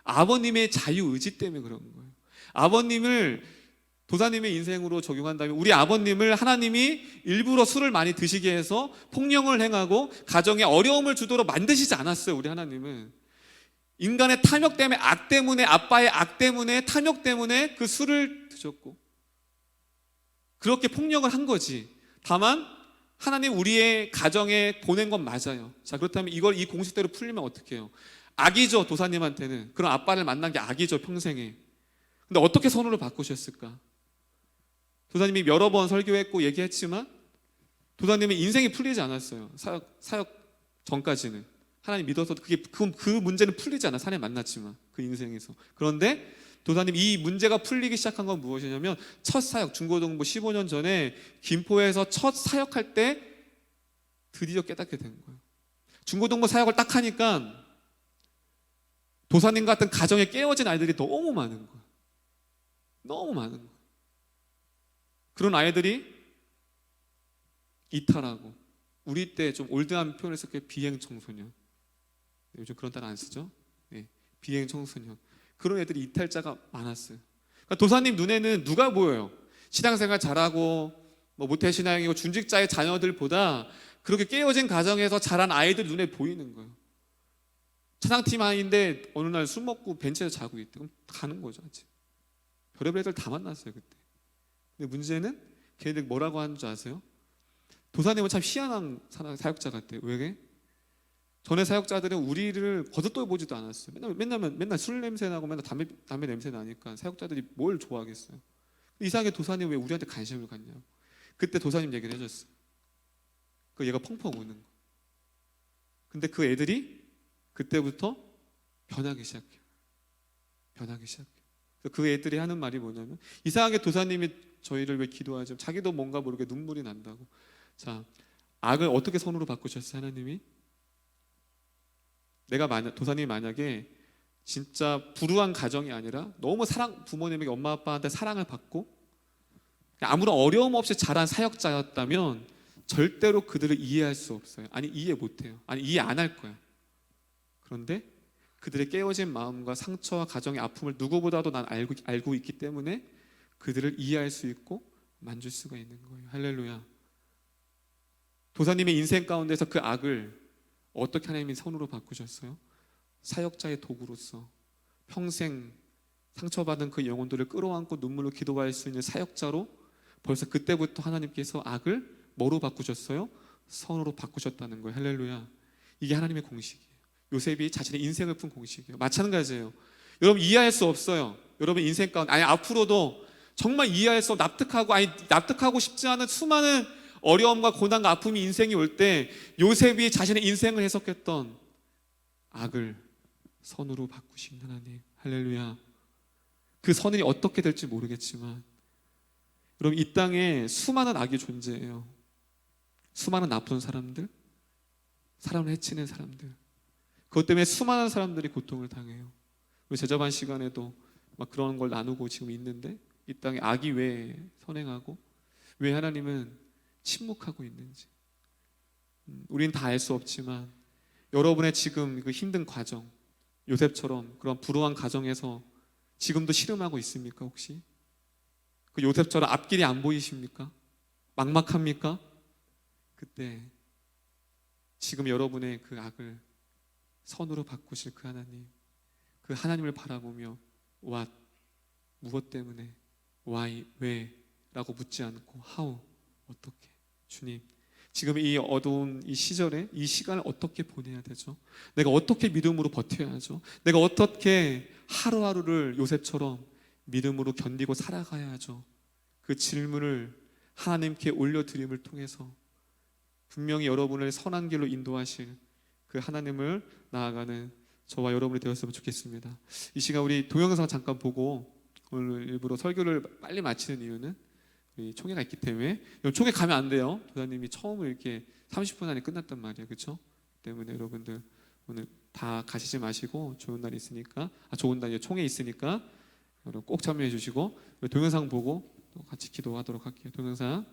[SPEAKER 3] 아버님의 자유의지 때문에 그런 거예요. 아버님을 도사님의 인생으로 적용한다면 우리 아버님을 하나님이 일부러 술을 많이 드시게 해서 폭력을 행하고 가정에 어려움을 주도록 만드시지 않았어요. 우리 하나님은 인간의 탐욕 때문에 악 때문에 아빠의 악 때문에 탐욕 때문에 그 술을 드셨고 그렇게 폭력을 한 거지. 다만 하나님 우리의 가정에 보낸 건 맞아요. 자, 그렇다면 이 공식대로 풀리면 어떻게 해요? 악이죠. 도사님한테는 그런 아빠를 만난 게 악이죠. 평생에. 근데 어떻게 선호를 바꾸셨을까? 도사님이 여러 번 설교했고 얘기했지만 도사님의 인생이 풀리지 않았어요. 사역 전까지는 하나님 믿어서도 그 문제는 풀리지 않아. 하나님 만났지만 그 인생에서. 그런데 도사님 이 문제가 풀리기 시작한 건 무엇이냐면 첫 사역 중고등부 15년 전에 김포에서 첫 사역할 때 드디어 깨닫게 된 거예요. 중고등부 사역을 딱 하니까 도사님 같은 가정에 깨어진 아이들이 너무 많은 거예요. 너무 많은 거예요. 그런 아이들이 이탈하고 우리 때 좀 올드한 표현을 쓸게요. 비행 청소년. 요즘 그런 단어 안 쓰죠? 네, 비행 청소년. 그런 애들이 이탈자가 많았어요. 그러니까 도사님 눈에는 누가 보여요? 신앙생활 잘하고 모태신앙이고 준직자의 자녀들보다 그렇게 깨어진 가정에서 자란 아이들 눈에 보이는 거예요. 찬양팀 아이인데 어느 날 술 먹고 벤치에서 자고 있대. 그럼 가는 거죠. 아직. 별의별 애들 다 만났어요 그때. 근데 문제는 걔네들 뭐라고 하는 줄 아세요? 도사님은 참 희한한 사역자 같아요. 왜? 전에 사역자들은 우리를 거듭도 보지도 않았어요. 맨날 술 냄새 나고 맨날 담배 냄새 나니까 사역자들이 뭘 좋아하겠어요. 이상하게 도사님 왜 우리한테 관심을 갖냐고. 그때 도사님 얘기를 해줬어요. 그 얘가 펑펑 우는 거. 근데 그 애들이 그때부터 변하기 시작해요. 변하기 시작해요. 그 애들이 하는 말이 뭐냐면 이상하게 도사님이 저희를 왜 기도하죠? 자기도 뭔가 모르게 눈물이 난다고. 자, 악을 어떻게 선으로 바꾸셨어요, 하나님이? 도사님이 만약에 진짜 불우한 가정이 아니라 너무 부모님에게 엄마 아빠한테 사랑을 받고 아무런 어려움 없이 자란 사역자였다면 절대로 그들을 이해할 수 없어요. 아니, 이해 못해요. 아니, 이해 안 할 거야. 그런데 그들의 깨어진 마음과 상처와 가정의 아픔을 누구보다도 난 알고 있기 때문에 그들을 이해할 수 있고 만질 수가 있는 거예요. 할렐루야. 도사님의 인생 가운데서 그 악을 어떻게 하나님이 선으로 바꾸셨어요? 사역자의 도구로서 평생 상처받은 그 영혼들을 끌어안고 눈물로 기도할 수 있는 사역자로 벌써 그때부터 하나님께서 악을 뭐로 바꾸셨어요? 선으로 바꾸셨다는 거예요. 할렐루야. 이게 하나님의 공식이에요. 요셉이 자신의 인생을 푼 공식이에요. 마찬가지예요. 여러분, 이해할 수 없어요. 여러분 인생 가운데 앞으로도 정말 이해할 수 납득하고 싶지 않은 수많은 어려움과 고난과 아픔이 인생이 올 때 요셉이 자신의 인생을 해석했던 악을 선으로 바꾸신 하나님. 할렐루야. 그 선이 어떻게 될지 모르겠지만 여러분, 이 땅에 수많은 악이 존재해요. 수많은 나쁜 사람들, 사람을 해치는 사람들, 그것 때문에 수많은 사람들이 고통을 당해요. 우리 제자반 시간에도 막 그런 걸 나누고 지금 있는데 이 땅에 악이 왜 선행하고 왜 하나님은 침묵하고 있는지 우리는 다 알 수 없지만 여러분의 지금 그 힘든 과정, 요셉처럼 그런 불우한 가정에서 지금도 씨름하고 있습니까? 혹시 그 요셉처럼 앞길이 안 보이십니까? 막막합니까? 그때 지금 여러분의 그 악을 선으로 바꾸실 그 하나님을 바라보며 what, 무엇 때문에, why, 왜 라고 묻지 않고 how, 어떻게, 주님 지금 이 어두운 이 시절에 이 시간을 어떻게 보내야 되죠? 내가 어떻게 믿음으로 버텨야 하죠? 내가 어떻게 하루하루를 요셉처럼 믿음으로 견디고 살아가야 하죠? 그 질문을 하나님께 올려드림을 통해서 분명히 여러분을 선한 길로 인도하실 그 하나님을 나아가는 저와 여러분이 되었으면 좋겠습니다. 이 시간 우리 동영상 잠깐 보고 오늘 일부러 설교를 빨리 마치는 이유는 우리 총회가 있기 때문에. 총회 가면 안 돼요. 도사님이 처음을 이렇게 30분 안에 끝났단 말이에요. 그렇죠? 때문에 여러분들 오늘 다 가시지 마시고 좋은 날이 있으니까 좋은 날이 총회 있으니까 여러분 꼭 참여해 주시고 동영상 보고 또 같이 기도하도록 할게요. 동영상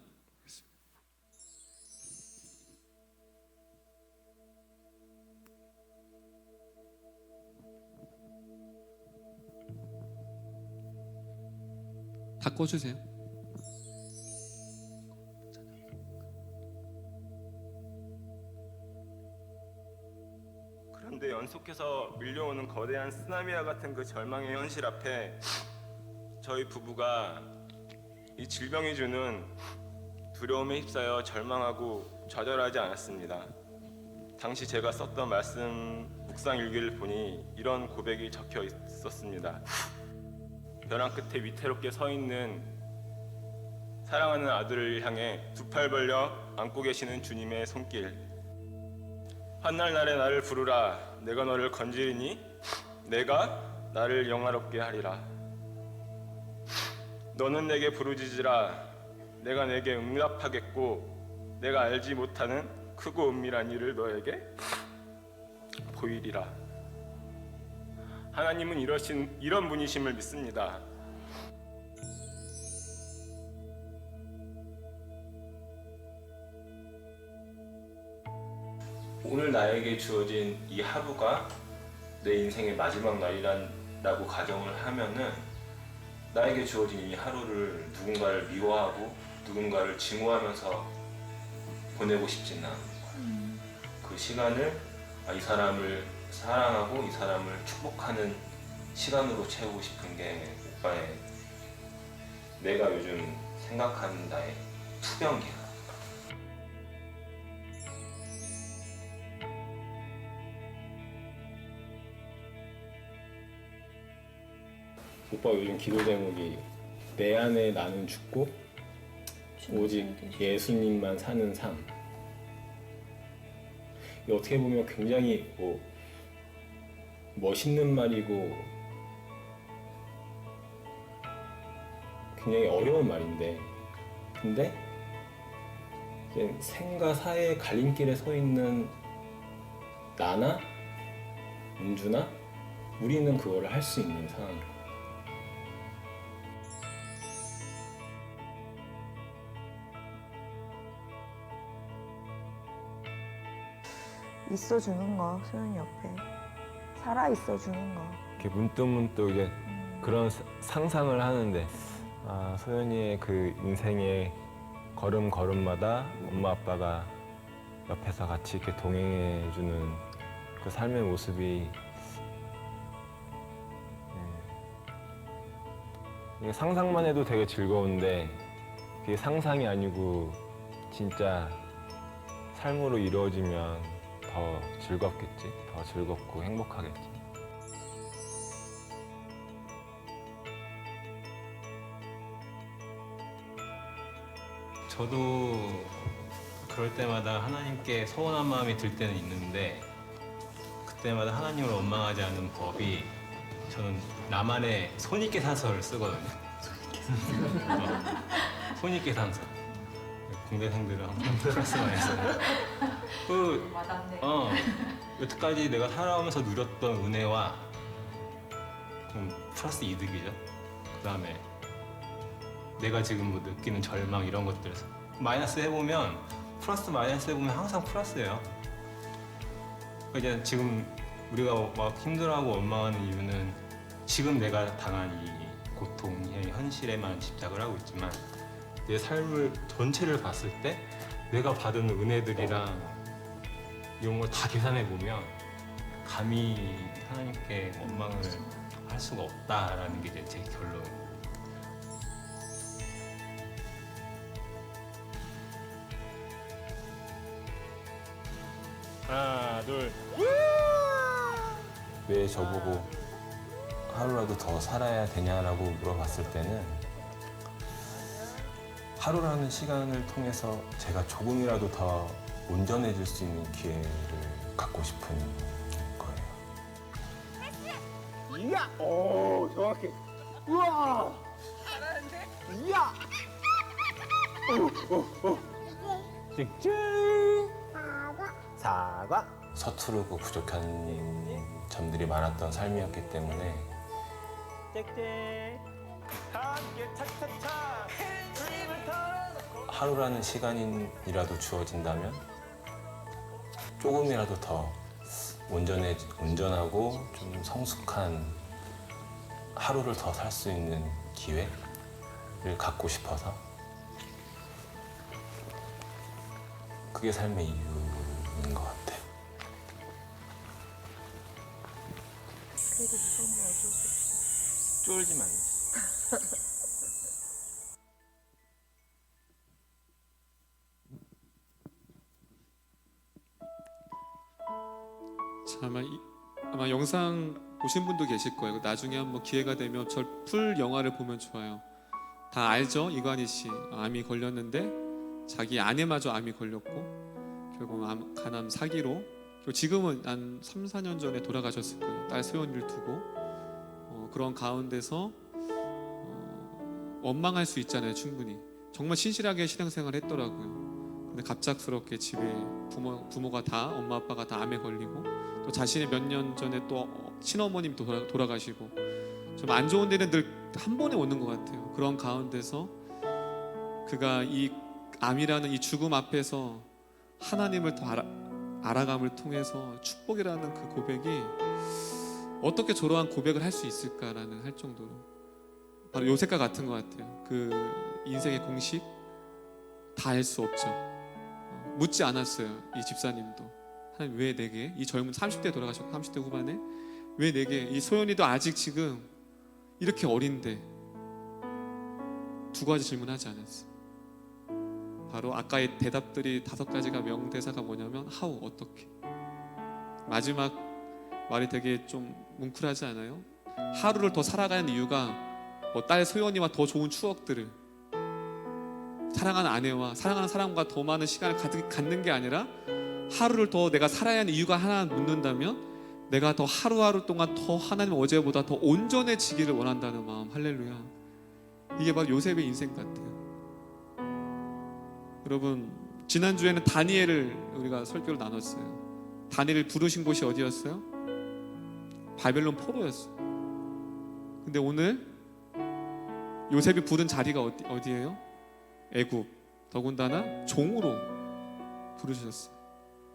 [SPEAKER 3] 다 꺼주세요.
[SPEAKER 4] 그런데 연속해서 밀려오는 거대한 쓰나미와 같은 그 절망의 현실 앞에 저희 부부가 이 질병이 주는 두려움에 휩싸여 절망하고 좌절하지 않았습니다. 당시 제가 썼던 말씀 묵상 일기를 보니 이런 고백이 적혀 있었습니다. 벼랑 끝에 위태롭게 서 있는 사랑하는 아들을 향해 두 팔 벌려 안고 계시는 주님의 손길. 한날 날에 나를 부르라. 내가 너를 건지리니 내가 나를 영화롭게 하리라. 너는 내게 부르짖으라. 내가 내게 응답하겠고 내가 알지 못하는 크고 은밀한 일을 너에게 보이리라. 하나님은 이런 분이심을 믿습니다. 오늘 나에게 주어진 이 하루가 내 인생의 마지막 날이라고 가정을 하면은 나에게 주어진 이 하루를 누군가를 미워하고 누군가를 증오하면서 보내고 싶지는 않은 거야. 그 시간을 이 사람을 사랑하고 이 사람을 축복하는 시간으로 채우고 싶은 게 오빠의 내가 요즘 생각하는 나의 투병기야.
[SPEAKER 5] 오빠 요즘 기도 제목이 내 안에 나는 죽고 오직 예수님만 사는 삶. 이게 어떻게 보면 굉장히 멋있는 말이고 굉장히 어려운 말인데 근데 이제 생과 사의 갈림길에 서 있는 나나 은주나 우리는 그거를 할 수 있는 상황인 거예요.
[SPEAKER 6] 있어주는 거, 소연이 옆에 살아 있어주는 거.
[SPEAKER 7] 이렇게 문득문득 이제 그런 상상을 하는데 소연이의 그 인생의 걸음걸음마다 엄마 아빠가 옆에서 같이 이렇게 동행해주는 그 삶의 모습이 이게 상상만 해도 되게 즐거운데 그게 상상이 아니고 진짜 삶으로 이루어지면 더 즐겁겠지, 더 즐겁고 행복하겠지.
[SPEAKER 5] 저도 그럴 때마다 하나님께 서운한 마음이 들 때는 있는데 그때마다 하나님을 원망하지 않는 법이 저는 나만의 손익계산서를 쓰거든요. 손익계산서. 공대생들은 항상 플러스 마이너스. 여태까지 내가 살아오면서 누렸던 은혜와 플러스 이득이죠. 그다음에 내가 지금 뭐 느끼는 절망 이런 것들 마이너스 해보면 플러스 마이너스 해보면 항상 플러스예요. 그러니까 이제 지금 우리가 막 힘들어하고 원망하는 이유는 지금 내가 당한 이 고통의 현실에만 집착을 하고 있지만 내 삶을 전체를 봤을 때 내가 받은 은혜들이랑 이런 걸 다 계산해 보면 감히 하나님께 원망을 할 수가 없다라는 게 이제 제 결론입니다.
[SPEAKER 4] 하나, 둘.
[SPEAKER 7] 왜 저보고 하루라도 더 살아야 되냐라고 물어봤을 때는 하루라는 시간을 통해서 제가 조금이라도 더 온전해질 수 있는 기회를 갖고 싶은 거예요.
[SPEAKER 8] 이야! 오, 정확해. 우와! 잘하는데? 이야! 사과.
[SPEAKER 7] 서투르고 부족한 점들이 많았던 삶이었기 때문에 하루라는 시간이라도 주어진다면 조금이라도 더 온전하고 좀 성숙한 하루를 더 살 수 있는 기회를 갖고 싶어서 그게 삶의 이유인 것 같아요.
[SPEAKER 6] 그래도 무서운 건 어쩔 수 없어.
[SPEAKER 7] 쫄지 말고.
[SPEAKER 3] 자, 아마 영상 보신 분도 계실 거예요. 나중에 한번 기회가 되면 저 풀 영화를 보면 좋아요. 다 알죠? 이관희 씨 암이 걸렸는데 자기 아내마저 암이 걸렸고 결국 간암 사기로 그리고 지금은 한 3, 4년 전에 돌아가셨을 거예요. 딸 소연이를 두고 그런 가운데서 원망할 수 있잖아요. 충분히 정말 신실하게 신앙생활을 했더라고요. 근데 갑작스럽게 집에 부모가 다 엄마 아빠가 다 암에 걸리고 또 자신의 몇 년 전에 또 친어머님도 돌아가시고 좀 안 좋은 데는 늘 한 번에 오는 것 같아요. 그런 가운데서 그가 이 암이라는 이 죽음 앞에서 하나님을 더 알아감을 통해서 축복이라는 그 고백이 어떻게 저러한 고백을 할 수 있을까라는 할 정도로 바로 요셉과 같은 것 같아요. 그 인생의 공식 다 알 수 없죠. 묻지 않았어요. 이 집사님도 하나님 왜 내게 이 젊은 30대 돌아가셨고 30대 후반에 왜 내게 이 소연이도 아직 지금 이렇게 어린데 두 가지 질문하지 않았어요. 바로 아까의 대답들이 5가지가 명대사가 뭐냐면 how 어떻게 마지막 말이 되게 좀 뭉클하지 않아요? 하루를 더 살아가는 이유가 딸 소연이와 더 좋은 추억들을 사랑하는 아내와 사랑하는 사람과 더 많은 시간을 갖는 게 아니라 하루를 더 내가 살아야 하는 이유가 하나 묻는다면 내가 더 하루하루 동안 더 하나님 어제보다 더 온전해지기를 원한다는 마음. 할렐루야. 이게 바로 요셉의 인생 같아요. 여러분 지난주에는 다니엘을 우리가 설교를 나눴어요. 다니엘을 부르신 곳이 어디였어요? 바벨론 포로였어요. 근데 오늘 요셉이 부른 자리가 어디예요? 애굽. 더군다나 종으로 부르셨어요.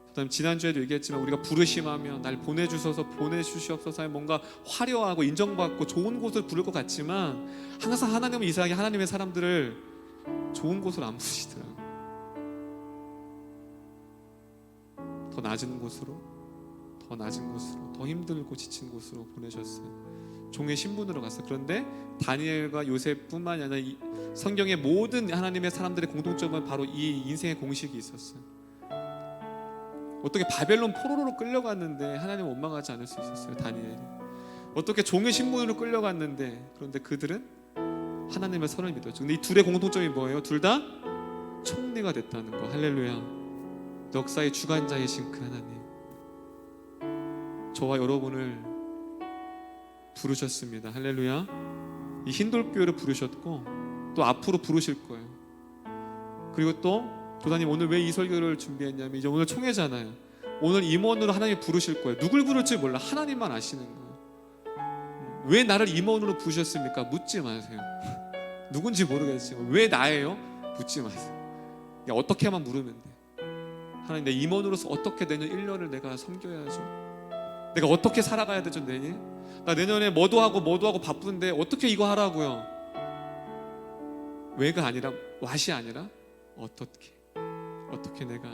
[SPEAKER 3] 그다음 지난주에도 얘기했지만 우리가 부르심하면 날 보내주시옵소서 하면 뭔가 화려하고 인정받고 좋은 곳을 부를 것 같지만 항상 하나님은 이상하게 하나님의 사람들을 좋은 곳을 안 부르시더라고요. 더 낮은 곳으로, 더 힘들고 지친 곳으로 보내셨어요. 종의 신분으로 갔어요. 그런데 다니엘과 요셉뿐만이 아니라 이 성경의 모든 하나님의 사람들의 공통점은 바로 이 인생의 공식이 있었어요. 어떻게 바벨론 포로로 끌려갔는데 하나님 원망하지 않을 수 있었어요. 다니엘이 어떻게 종의 신분으로 끌려갔는데 그런데 그들은 하나님의 선을 믿었죠. 근데 이 둘의 공통점이 뭐예요? 둘 다 총리가 됐다는 거. 할렐루야. 역사의 주관자이신 그 하나님, 저와 여러분을 부르셨습니다. 할렐루야. 이 흰돌교회를 부르셨고 또 앞으로 부르실 거예요. 그리고 또 교사님 오늘 왜 이 설교를 준비했냐면 이제 오늘 총회잖아요. 오늘 임원으로 하나님이 부르실 거예요. 누굴 부를지 몰라. 하나님만 아시는 거예요. 왜 나를 임원으로 부르셨습니까? 묻지 마세요. 누군지 모르겠지만 왜 나예요? 묻지 마세요. 그냥 어떻게만 물으면 돼. 하나님, 내 임원으로서 어떻게 내년 1년을 내가 섬겨야죠? 내가 어떻게 살아가야 되죠 내년? 나 내년에 뭐도 하고 바쁜데 어떻게 이거 하라고요? 왜가 아니라 왓이 아니라 어떻게 내가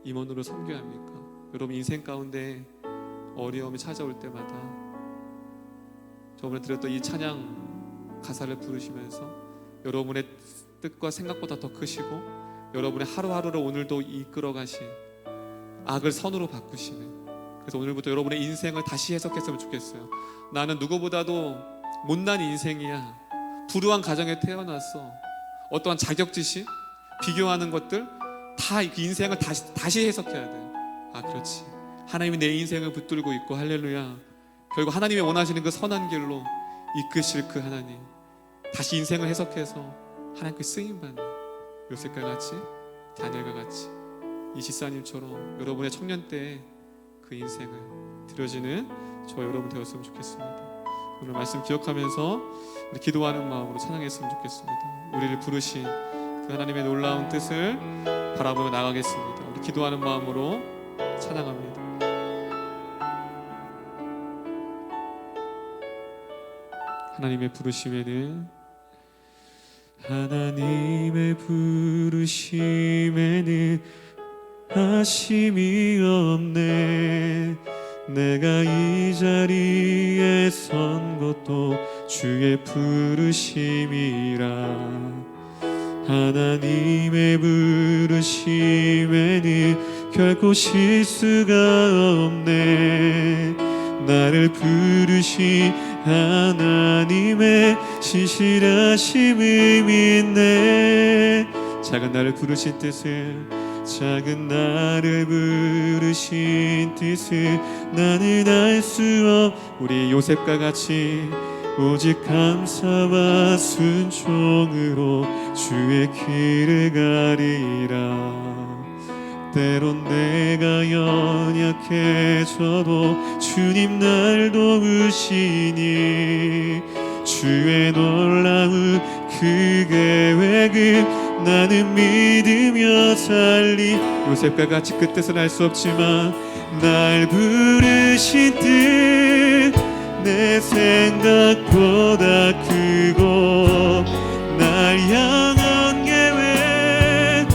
[SPEAKER 3] 임원으로 섬겨야 합니까? 여러분 인생 가운데 어려움이 찾아올 때마다 저번에 드렸던 이 찬양 가사를 부르시면서 여러분의 뜻과 생각보다 더 크시고 여러분의 하루하루를 오늘도 이끌어 가신 악을 선으로 바꾸시는, 그래서 오늘부터 여러분의 인생을 다시 해석했으면 좋겠어요. 나는 누구보다도 못난 인생이야. 불우한 가정에 태어났어. 어떠한 자격지심, 비교하는 것들 다 그 인생을 다시 해석해야 돼요. 아 그렇지, 하나님이 내 인생을 붙들고 있고 할렐루야. 결국 하나님이 원하시는 그 선한 길로 이끄실 그 하나님, 다시 인생을 해석해서 하나님께 쓰임받는 요셉과 같이 다니엘과 같이 이 집사님처럼 여러분의 청년 때의 그 인생을 드려지는 저 여러분 되었으면 좋겠습니다. 오늘 말씀 기억하면서 우리 기도하는 마음으로 찬양했으면 좋겠습니다. 우리를 부르신 그 하나님의 놀라운 뜻을 바라보며 나가겠습니다. 우리 기도하는 마음으로 찬양합니다. 하나님의 부르심에는 아심이 없네. 내가 이 자리에 선 것도 주의 부르심이라. 하나님의 부르심에는 결코 실수가 없네. 나를 부르신 하나님의 신실하심을 믿네. 작은 나를 부르신 뜻을 나는 알 수 없. 우리 요셉과 같이 오직 감사와 순종으로 주의 길을 가리라. 때론 내가 연약해져도 주님 날 도우시니 주의 놀라운 그 계획을 나는 믿으며 살리. 요셉과 같이 그 뜻은 알 수 없지만 날 부르신 뜻 내 생각보다 크고 날 향한 계획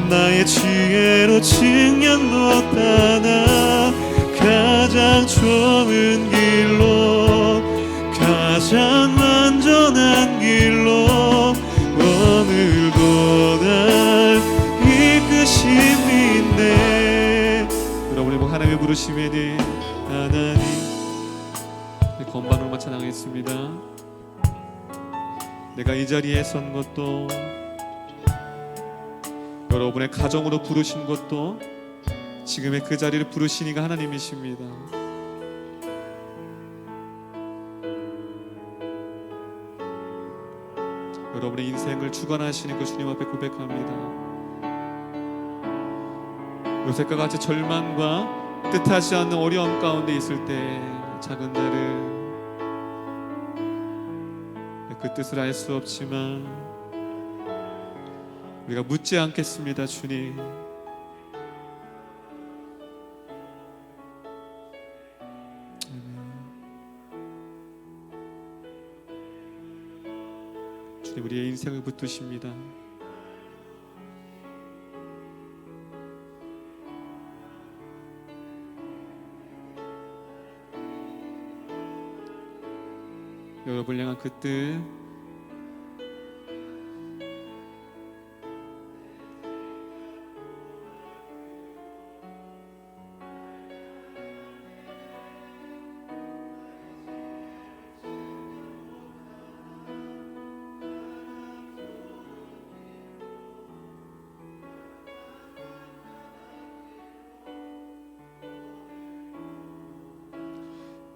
[SPEAKER 3] 나의 지혜로 측량 못하나 가장 좋은 길로 가장 완전한 길로 오늘도 날 이끄심인데. 여러분의 목 하나님의 부르심에는 하나님 건반으로만 찬양했습니다. 내가 이 자리에 선 것도 여러분의 가정으로 부르신 것도 지금의 그 자리를 부르시니가 하나님이십니다. 여러분의 인생을 주관하시는 그 주님 앞에 고백합니다. 요셉과 같이 절망과 뜻하지 않는 어려움 가운데 있을 때 작은 나를 그 뜻을 알 수 없지만 우리가 묻지 않겠습니다. 주님, 주님 우리의 인생을 붙드십니다. 여러분을 향한 그 뜻,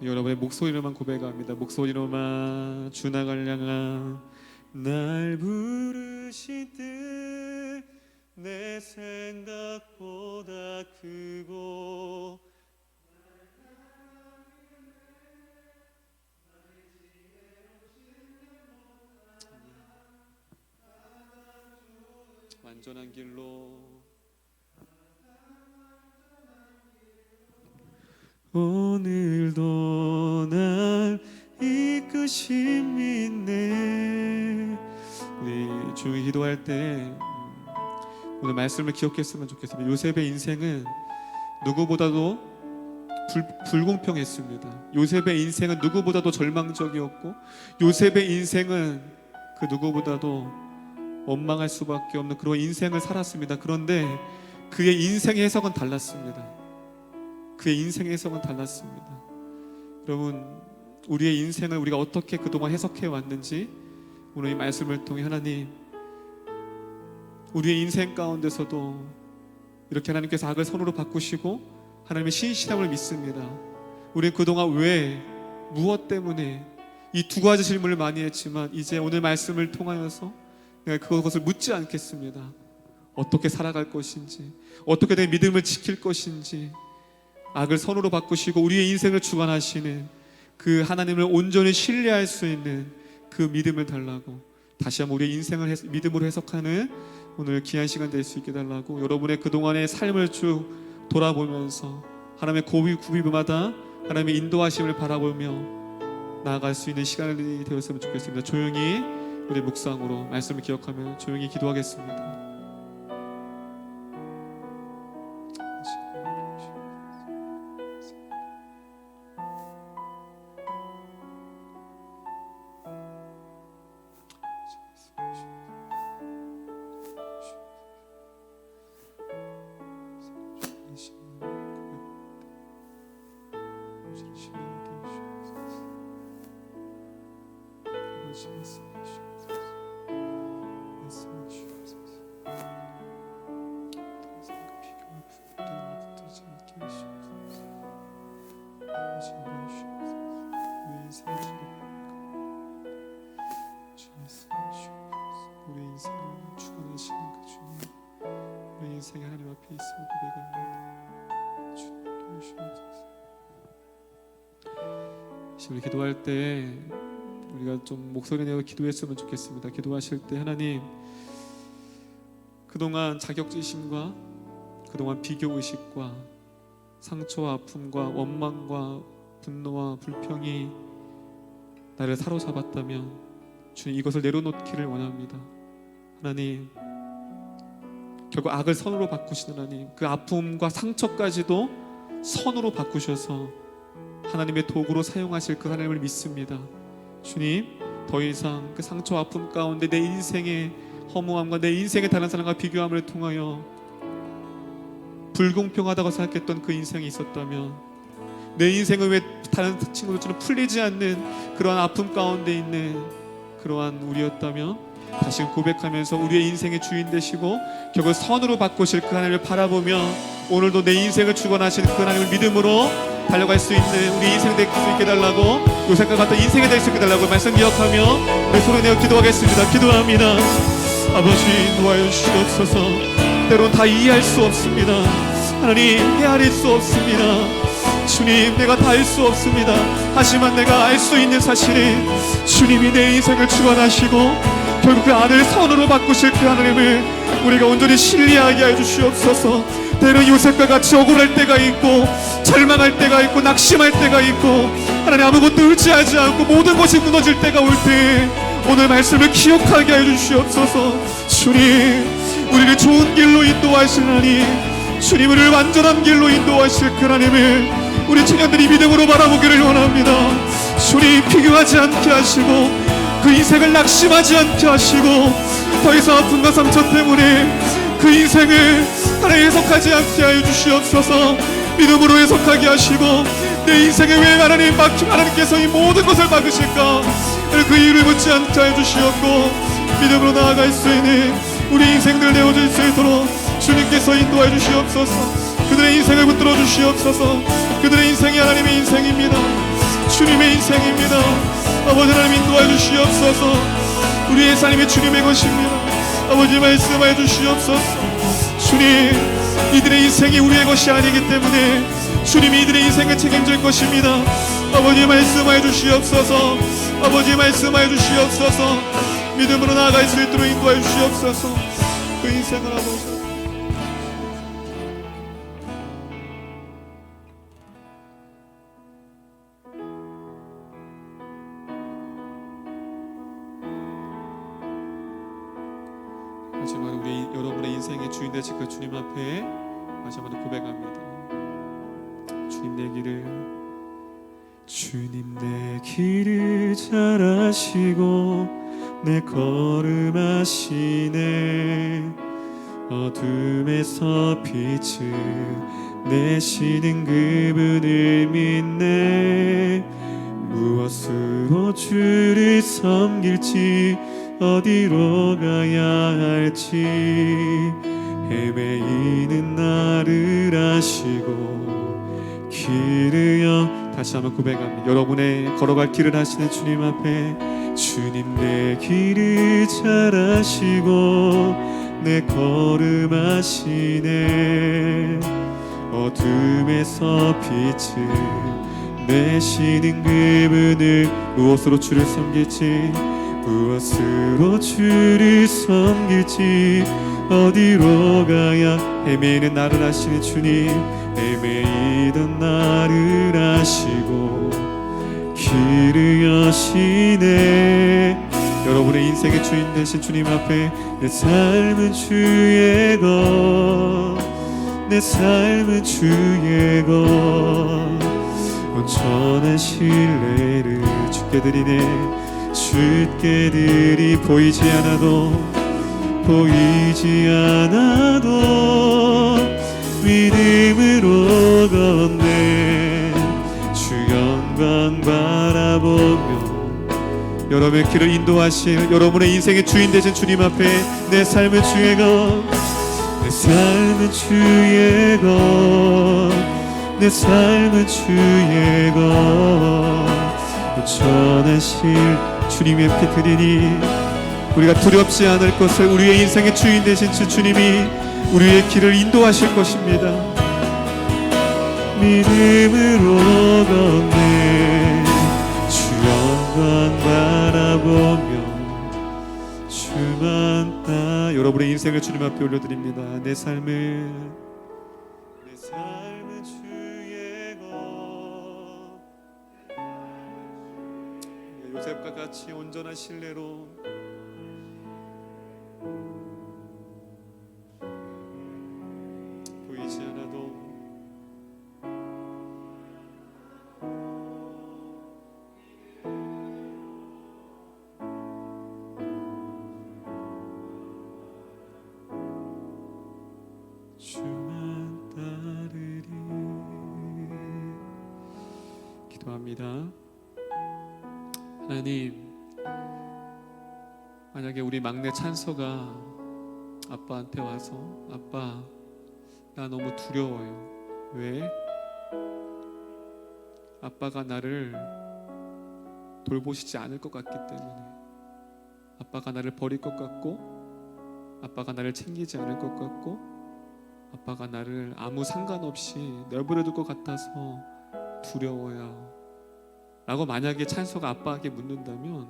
[SPEAKER 3] 여러분의 목소리로만 고백합니다. 목소리로만 주 나갈 향한 날 부르신 뜻 내 생각보다 크고 완전한 길로 오늘도 날 이끄심 있네. 우리 조용히 기도할 때 오늘 말씀을 기억했으면 좋겠습니다. 요셉의 인생은 누구보다도 불공평했습니다. 요셉의 인생은 누구보다도 절망적이었고 요셉의 인생은 그 누구보다도 원망할 수밖에 없는 그런 인생을 살았습니다. 그런데 그의 인생의 해석은 달랐습니다. 그의 인생의 해석은 달랐습니다. 여러분, 우리의 인생을 우리가 어떻게 그동안 해석해 왔는지 오늘 이 말씀을 통해 하나님 우리의 인생 가운데서도 이렇게 하나님께서 악을 선으로 바꾸시고 하나님의 신실함을 믿습니다. 우리는 그동안 왜 무엇 때문에 이 두 가지 질문을 많이 했지만 이제 오늘 말씀을 통하여서 내가 그것을 묻지 않겠습니다. 어떻게 살아갈 것인지, 어떻게 내 믿음을 지킬 것인지, 악을 선으로 바꾸시고 우리의 인생을 주관하시는 그 하나님을 온전히 신뢰할 수 있는 그 믿음을 달라고, 다시 한번 우리의 인생을 믿음으로 해석하는 오늘 귀한 시간 될 수 있게 달라고, 여러분의 그동안의 삶을 쭉 돌아보면서 하나님의 구비마다 하나님의 인도하심을 바라보며 나아갈 수 있는 시간이 되었으면 좋겠습니다. 조용히 우리 묵상으로 말씀을 기억하며 조용히 기도하겠습니다. 우리 인생을 주관하시는 그 주님, 우리 인생이 하나님 앞에 있음을 고백합니다. 주님 도우시옵소서. 우리 기도할 때 우리가 좀 목소리 내어 기도했으면 좋겠습니다. 기도하실 때 하나님, 그동안 자격지심과 그동안 비교의식과 상처와 아픔과 원망과 분노와 불평이 나를 사로잡았다면 주님, 이것을 내려놓기를 원합니다. 하나님, 결국 악을 선으로 바꾸신 하나님, 그 아픔과 상처까지도 선으로 바꾸셔서 하나님의 도구로 사용하실 그 하나님을 믿습니다. 주님, 더 이상 그 상처 아픔 가운데 내 인생의 허무함과 내 인생의 다른 사람과 비교함을 통하여 불공평하다고 생각했던 그 인생이 있었다면, 내 인생은 왜 다른 친구들처럼 풀리지 않는 그러한 아픔 가운데 있는 그러한 우리였다면, 다시 고백하면서 우리의 인생의 주인 되시고 결국 선으로 바꾸실 그 하나님을 바라보며 오늘도 내 인생을 주관하시는 그 하나님을 믿음으로 달려갈 수 있는 우리 인생 될 수 있게 달라고, 요셉과 같은 인생이 될 수 있게 달라고 말씀 기억하며 우리 손을 내어 기도하겠습니다. 기도합니다. 아버지, 도와주시옵소서. 때론 다 이해할 수 없습니다. 하나님 헤아릴 수 없습니다. 주님, 내가 다 할 수 없습니다. 하지만 내가 알 수 있는 사실은 주님이 내 인생을 주관하시고 결국 그 아들 선으로 바꾸실 그 하나님을 우리가 온전히 신뢰하게 해주시옵소서. 때로 요셉과 같이 억울할 때가 있고 절망할 때가 있고 낙심할 때가 있고 하나님 아무것도 의지하지 않고 모든 것이 무너질 때가 올 때 오늘 말씀을 기억하게 해주시옵소서. 주님, 우리를 좋은 길로 인도하실 하나님, 주님 우리를 완전한 길로 인도하실 그 하나님을 우리 청년들이 믿음으로 바라보기를 원합니다. 주님, 비교하지 않게 하시고 그 인생을 낙심하지 않게 하시고 더 이상 아픔과 상처 때문에 그 인생을 하나님 해석하지 않게 하여 주시옵소서. 믿음으로 해석하게 하시고 내 인생에 왜 하나님께서 이 모든 것을 막으실까 그 이유를 묻지 않게 하여 주시옵고 믿음으로 나아갈 수 있는 우리 인생들 내어질 수 있도록 주님께서 인도해 주시옵소서. 그들의 인생을 붙들어 주시옵소서. 그들의 인생이 하나님의 인생입니다. 주님의 인생입니다. 아버지 하나님 인도해 주시옵소서. 우리의 삶이 주님의 것입니다. 아버지 말씀해 주시옵소서. 주님, 이들의 인생이 우리의 것이 아니기 때문에 주님이 이들의 인생을 책임질 것입니다. 아버지 말씀해 주시옵소서. 아버지 말씀해 주시옵소서. 믿음으로 나아갈 수 있도록 인도해 주시옵소서. 그 인생을 아버지 하지만 우리 여러분의 인생의 주인 되실 그 주님 앞에 다시 한번 고백합니다. 주님 내 길을 잘 아시고 내 걸음 아시네. 어둠에서 빛을 내시는 그분을 믿네. 무엇으로 주를 섬길지 어디로 가야 할지 헤매이는 나를 아시고 길을 다시 한번 고백합니다. 여러분의 걸어갈 길을 하시는 주님 앞에 주님 내 길을 잘 아시고 내 걸음 아시네. 어둠에서 빛을 내시는 그분을 무엇으로 주를 섬길지 무엇으로 주를 섬길지 어디로 가야 헤매이는 나를 아시는 주님 헤매이던 나를 아시고 길을 여시네. 여러분의 인생의 주인 되신 주님 앞에 내 삶은 주의 것 내 삶은 주의 것 온전한 신뢰를 주께 드리네. 주께 드리 보이지 않아도 믿음으로 걷네. 주 영광 바라보며 여러분의 길을 인도하실 여러분의 인생의 주인 되신 주님 앞에 내 삶은 주의 것 내 삶은 주의 것 내 삶은 주의 것 온전한 주님의 피 드리니 우리가 두렵지 않을 것을 우리의 인생의 주인 되신 주님이 우리의 길을 인도하실 것입니다. 믿음으로 걷네. 주 영광 바라보며 주만 나 여러분의 인생을 주님 앞에 올려드립니다. 내 삶은 주의 것 요셉과 같이 온전한 신뢰로 보이지 않아도 주만 따르리. 기도합니다. 하나님, 만약에 우리 막내 찬서가 아빠한테 와서 아빠 나 너무 두려워요. 왜? 아빠가 나를 돌보시지 않을 것 같기 때문에 아빠가 나를 버릴 것 같고 아빠가 나를 챙기지 않을 것 같고 아빠가 나를 아무 상관없이 내버려둘 것 같아서 두려워요 라고 만약에 찬서가 아빠에게 묻는다면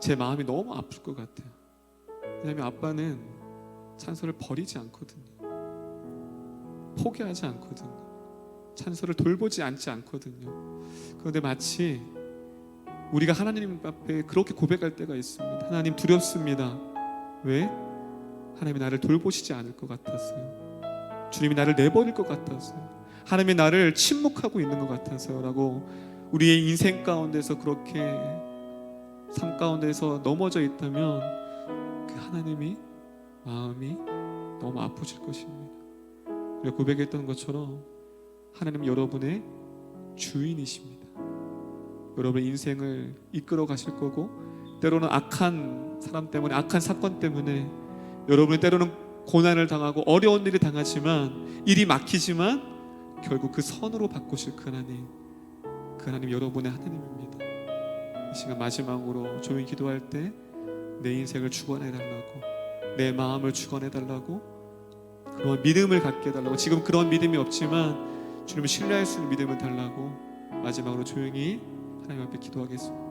[SPEAKER 3] 제 마음이 너무 아플 것 같아요. 왜냐하면 아빠는 찬서를 버리지 않거든요. 포기하지 않거든요. 찬서를 돌보지 않거든요. 그런데 마치 우리가 하나님 앞에 그렇게 고백할 때가 있습니다. 하나님 두렵습니다. 왜? 하나님이 나를 돌보시지 않을 것 같았어요. 주님이 나를 내버릴 것 같았어요. 하나님이 나를 침묵하고 있는 것 같아서요 라고 우리의 인생 가운데서 그렇게 삶 가운데서 넘어져 있다면 그 하나님이 마음이 너무 아프실 것입니다. 우리가 고백했던 것처럼 하나님 여러분의 주인이십니다. 여러분의 인생을 이끌어 가실 거고 때로는 악한 사람 때문에 악한 사건 때문에 여러분이 때로는 고난을 당하고 어려운 일이 당하지만 일이 막히지만 결국 그 선으로 바꾸실 그 하나님 여러분의 하나님입니다. 이 시간 마지막으로 조용히 기도할 때 내 인생을 주관해달라고 내 마음을 주관해달라고 그런 믿음을 갖게 해달라고 지금 그런 믿음이 없지만 주님을 신뢰할 수 있는 믿음을 달라고 마지막으로 조용히 하나님 앞에 기도하겠습니다.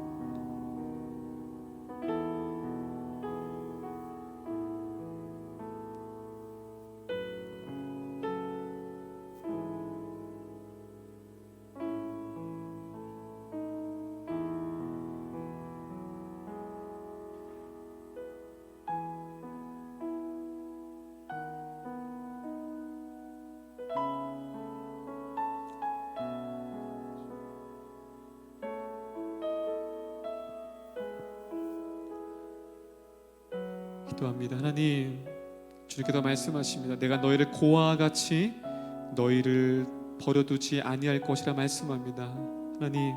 [SPEAKER 3] 기도합니다. 하나님, 주님께서 말씀하십니다. 내가 너희를 고아와 같이 너희를 버려두지 아니할 것이라 말씀합니다. 하나님,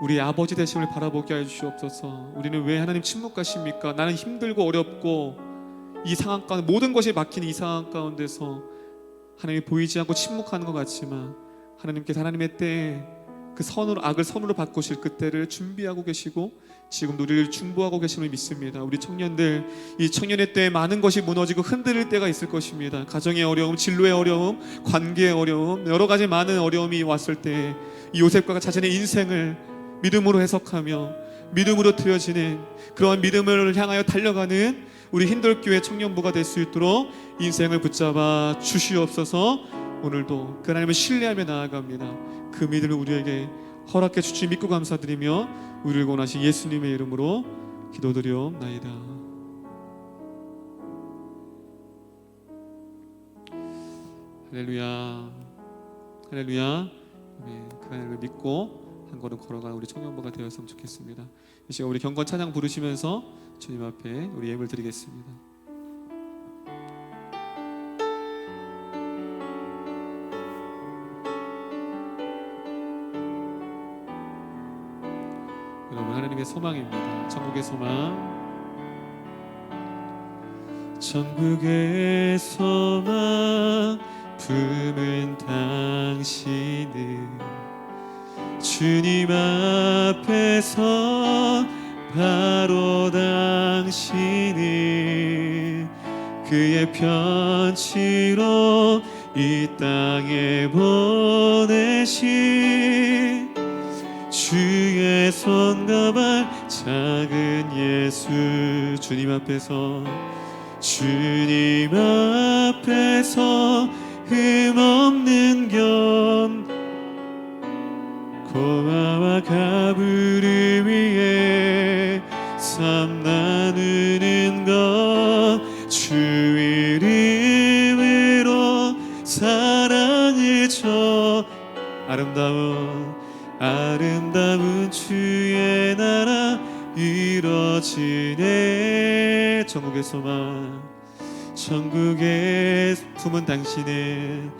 [SPEAKER 3] 우리 아버지 되심을 바라보게 해 주시옵소서. 우리는 왜 하나님 침묵하십니까? 나는 힘들고 어렵고 이 상황 가운데 모든 것이 막힌 이 상황 가운데서 하나님이 보이지 않고 침묵하는 것 같지만 하나님께서 하나님의 때에 그 선으로 악을 선으로 바꾸실 그때를 준비하고 계시고 지금 우리를 중보하고 계심을 믿습니다. 우리 청년들 이 청년의 때에 많은 것이 무너지고 흔들릴 때가 있을 것입니다. 가정의 어려움, 진로의 어려움, 관계의 어려움, 여러 가지 많은 어려움이 왔을 때 이 요셉과 자신의 인생을 믿음으로 해석하며 믿음으로 드려지는 그러한 믿음을 향하여 달려가는 우리 힌돌교회 청년부가 될 수 있도록 인생을 붙잡아 주시옵소서. 오늘도 그 하나님을 신뢰하며 나아갑니다. 그 믿음을 우리에게 허락해 주시 믿고 감사드리며 우리를 원하신 예수님의 이름으로 기도드리옵나이다. 할렐루야, 할렐루야. 그 하나님을 믿고 한 걸음 걸어가는 우리 청년부가 되었으면 좋겠습니다. 이 시간 우리 경건 찬양 부르시면서 주님 앞에 우리 예물 드리겠습니다. 여러분, 하나님의 소망입니다. 천국의 소망. 천국의 소망 품은 당신은 주님 앞에서 바로 당신은 그의 편지로 이 땅에 보내신 주의 손과 발 작은 예수 주님 앞에서 흠없는 겸 고아와 가부를 위해 삶 나누는 것 주 이름으로 사랑을 줘 아름다운 주의 나라 이뤄지네. 천국의 소망 천국의 품은 당신은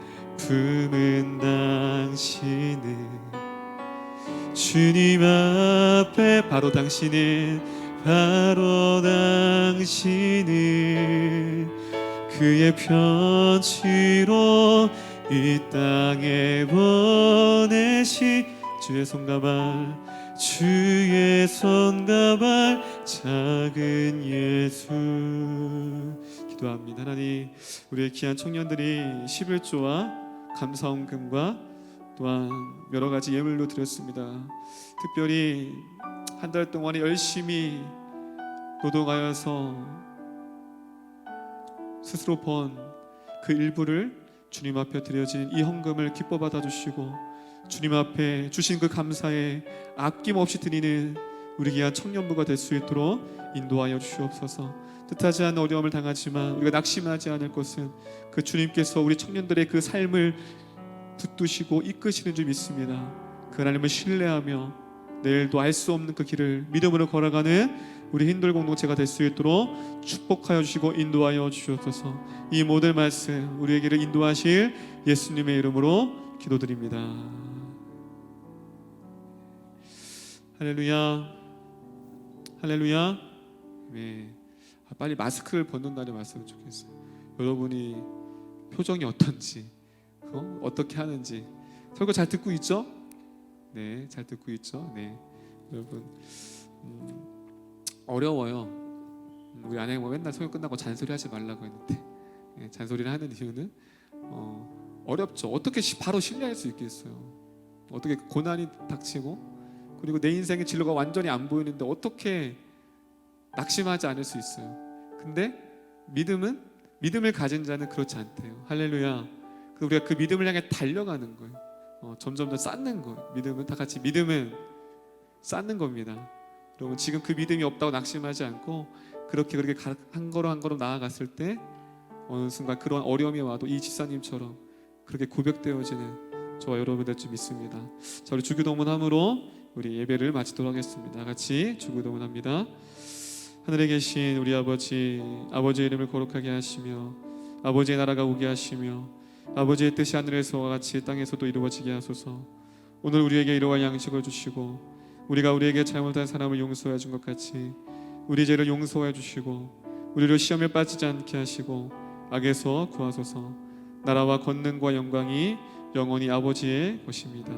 [SPEAKER 3] 주님 앞에 바로 당신은 그의 편지로 이 땅에 보내시 주의 손과 발 작은 예수 기도합니다. 하나님, 우리의 귀한 청년들이 11조와 감사원금과 또한 여러 가지 예물로 드렸습니다. 특별히 한 달 동안에 열심히 노동하여서 스스로 번 그 일부를 주님 앞에 드려진 이 헌금을 기뻐 받아주시고 주님 앞에 주신 그 감사에 아낌없이 드리는 우리 귀한 청년부가 될 수 있도록 인도하여 주시옵소서. 뜻하지 않은 어려움을 당하지만 우리가 낙심하지 않을 것은 그 주님께서 우리 청년들의 그 삶을 붙드시고 이끄시는 줄 믿습니다. 그 하나님을 신뢰하며 내일도 알 수 없는 그 길을 믿음으로 걸어가는 우리 힌들 공동체가 될 수 있도록 축복하여 주시고 인도하여 주시옵소서. 이 모든 말씀 우리의 길을 인도하실 예수님의 이름으로 기도드립니다. 할렐루야, 할렐루야. 네. 빨리 마스크를 벗는 날이 왔으면 좋겠어요. 여러분이 표정이 어떤지, 어떻게 하는지 설교 잘 듣고 있죠? 네, 잘 듣고 있죠? 네, 여러분 어려워요. 우리 아내가 뭐 맨날 설교 끝나고 잔소리하지 말라고 했는데 잔소리를 하는 이유는 어렵죠. 어떻게 바로 신뢰할 수 있겠어요? 어떻게 고난이 닥치고 그리고 내 인생의 진로가 완전히 안 보이는데 어떻게 낙심하지 않을 수 있어요? 근데 믿음을 가진 자는 그렇지 않대요. 할렐루야. 우리가 그 믿음을 향해 달려가는 거예요. 점점 더 쌓는 거예요. 믿음은 다 같이 믿음은 쌓는 겁니다. 여러분 지금 그 믿음이 없다고 낙심하지 않고 그렇게 한 걸음 한 걸음 나아갔을 때 어느 순간 그런 어려움이 와도 이 집사님처럼 그렇게 고백되어지는 저와 여러분 될 줄 믿습니다. 자, 우리 주기도문함으로 우리 예배를 마치도록 하겠습니다. 같이 주기도문합니다. 하늘에 계신 우리 아버지의 이름을 거룩하게 하시며 아버지의 나라가 오게 하시며 아버지의 뜻이 하늘에서와 같이 땅에서도 이루어지게 하소서. 오늘 우리에게 일용할 양식을 주시고 우리가 우리에게 잘못한 사람을 용서해 준 것 같이 우리 죄를 용서해 주시고 우리를 시험에 빠지지 않게 하시고 악에서 구하소서. 나라와 권능과 영광이 영원히 아버지의 것입니다.